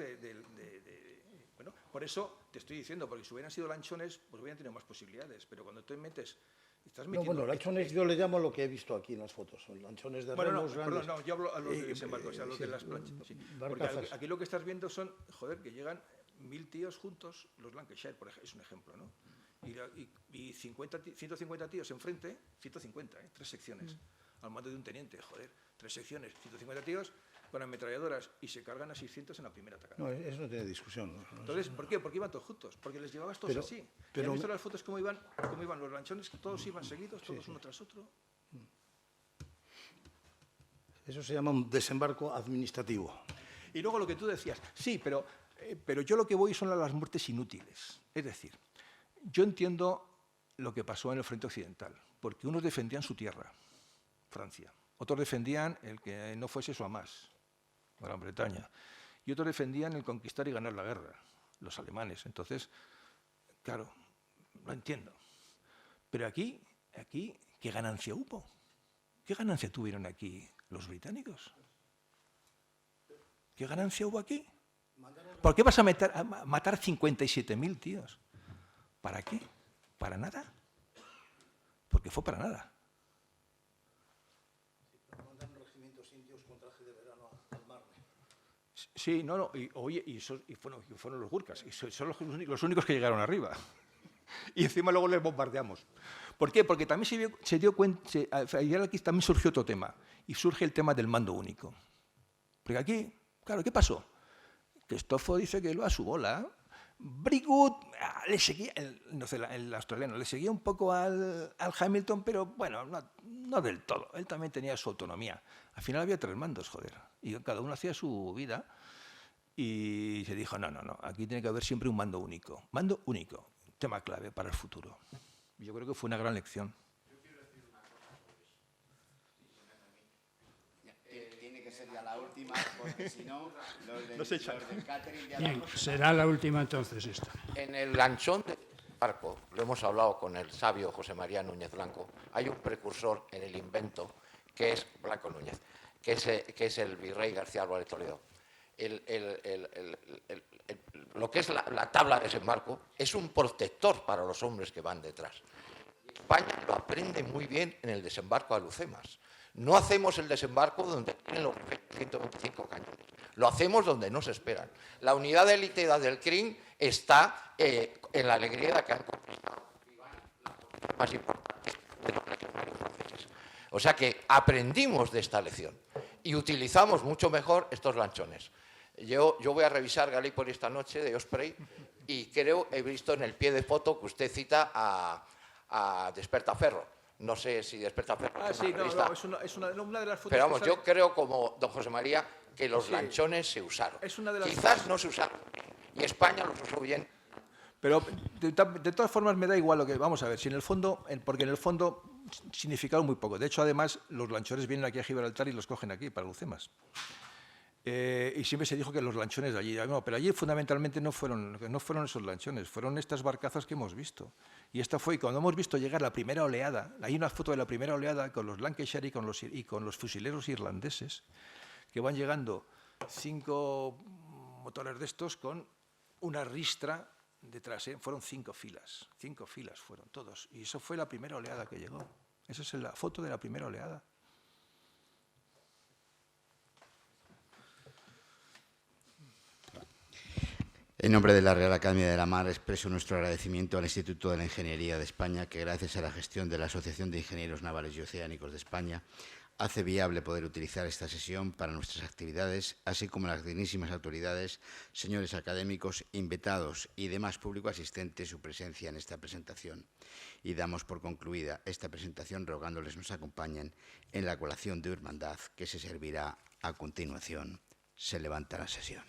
bueno, por eso te estoy diciendo, porque si hubieran sido lanchones, pues hubieran tenido más posibilidades. Pero cuando tú estás metiendo... No, bueno, lanchones yo le llamo a lo que he visto aquí en las fotos. Son lanchones de remos grandes. Perdón, no, yo hablo a los de desembarco, o sea, a los de las planchas. Sí. Porque aquí lo que estás viendo son, que llegan 1000 tíos juntos, los Lancashire, por ejemplo, es un ejemplo, ¿no? Y 150 tíos enfrente, 150, 3 secciones, al mando de un teniente, 3 secciones, 150 tíos con ametralladoras y se cargan a 600 en la primera atacada. No, eso no tiene discusión. Entonces, ¿por qué? Porque iban todos juntos, porque les llevabas todos así. ¿Has visto las fotos cómo iban los lanchones? Todos iban seguidos, todos uno tras otro. Eso se llama un desembarco administrativo. Y luego lo que tú decías, sí, pero yo lo que voy son a las muertes inútiles. Es decir, yo entiendo lo que pasó en el frente occidental, porque unos defendían su tierra, Francia, otros defendían el que no fuese su Hamas, Gran Bretaña, y otros defendían el conquistar y ganar la guerra, los alemanes. Entonces, claro, lo entiendo. Pero aquí, ¿qué ganancia hubo? ¿Qué ganancia tuvieron aquí los británicos? ¿Qué ganancia hubo aquí? ¿Por qué vas a matar 57.000 tíos? ¿Para qué? ¿Para nada? Porque fue para nada. Mandaron regimientos indios con traje de verano al Marne. Sí, y fueron los Gurkhas, y son los únicos que llegaron arriba. Y encima luego les bombardeamos. ¿Por qué? Porque también se dio cuenta, aquí también surgió otro tema, y surge el tema del mando único. Porque aquí, claro, ¿qué pasó? Que Stofo dice que lo a su bola. Brigood le seguía, el australiano, le seguía un poco al Hamilton, pero bueno, no del todo. Él también tenía su autonomía. Al final había 3 mandos, y cada uno hacía su vida. Y se dijo, no, aquí tiene que haber siempre un mando único. Mando único, tema clave para el futuro. Yo creo que fue una gran lección. Tiene que ser ya la última, porque si no, los No se echan. del catering ya Bien, vamos. será la última entonces esta. En el lanchón de barco, lo hemos hablado con el sabio José María Núñez Blanco, hay un precursor en el invento que es Blanco Núñez, que es el virrey García Álvarez Toledo. Lo que es la tabla de desembarco es un protector para los hombres que van detrás. España lo aprende muy bien en el desembarco de Lucemas. No hacemos el desembarco donde tienen los 125 cañones. Lo hacemos donde no se esperan. La unidad de élite del CRIM está en la alegría de que han conquistado la más importante de los legionarios franceses. O sea que aprendimos de esta lección y utilizamos mucho mejor estos lanchones. Yo voy a revisar Galípoli esta noche de Osprey y he visto en el pie de foto que usted cita a Despertaferro. No sé si Despertaferro... Sí, es una de las fotos. Pero vamos, yo creo, como don José María, que los lanchones se usaron. Es una de las Quizás no se usaron. Y España los usó bien. Pero de todas formas me da igual lo que... Vamos a ver, si en el fondo... Porque en el fondo significado muy poco. De hecho, además, los lanchones vienen aquí a Gibraltar y los cogen aquí para lucemas. Y siempre se dijo que los lanchones de allí, no, pero allí fundamentalmente no fueron esos lanchones, fueron estas barcazas que hemos visto. Y esta fue, cuando hemos visto llegar la primera oleada, hay una foto de la primera oleada con los Lancashire y con los fusileros irlandeses, que van llegando 5 motores de estos con una ristra detrás, fueron 5 filas fueron todos. Y eso fue la primera oleada que llegó. Esa es la foto de la primera oleada. En nombre de la Real Academia de la Mar expreso nuestro agradecimiento al Instituto de la Ingeniería de España, que gracias a la gestión de la Asociación de Ingenieros Navales y Oceánicos de España hace viable poder utilizar esta sesión para nuestras actividades, así como las dignísimas autoridades, señores académicos, invitados y demás público asistente su presencia en esta presentación. Y damos por concluida esta presentación rogándoles nos acompañen en la colación de hermandad que se servirá a continuación. Se levanta la sesión.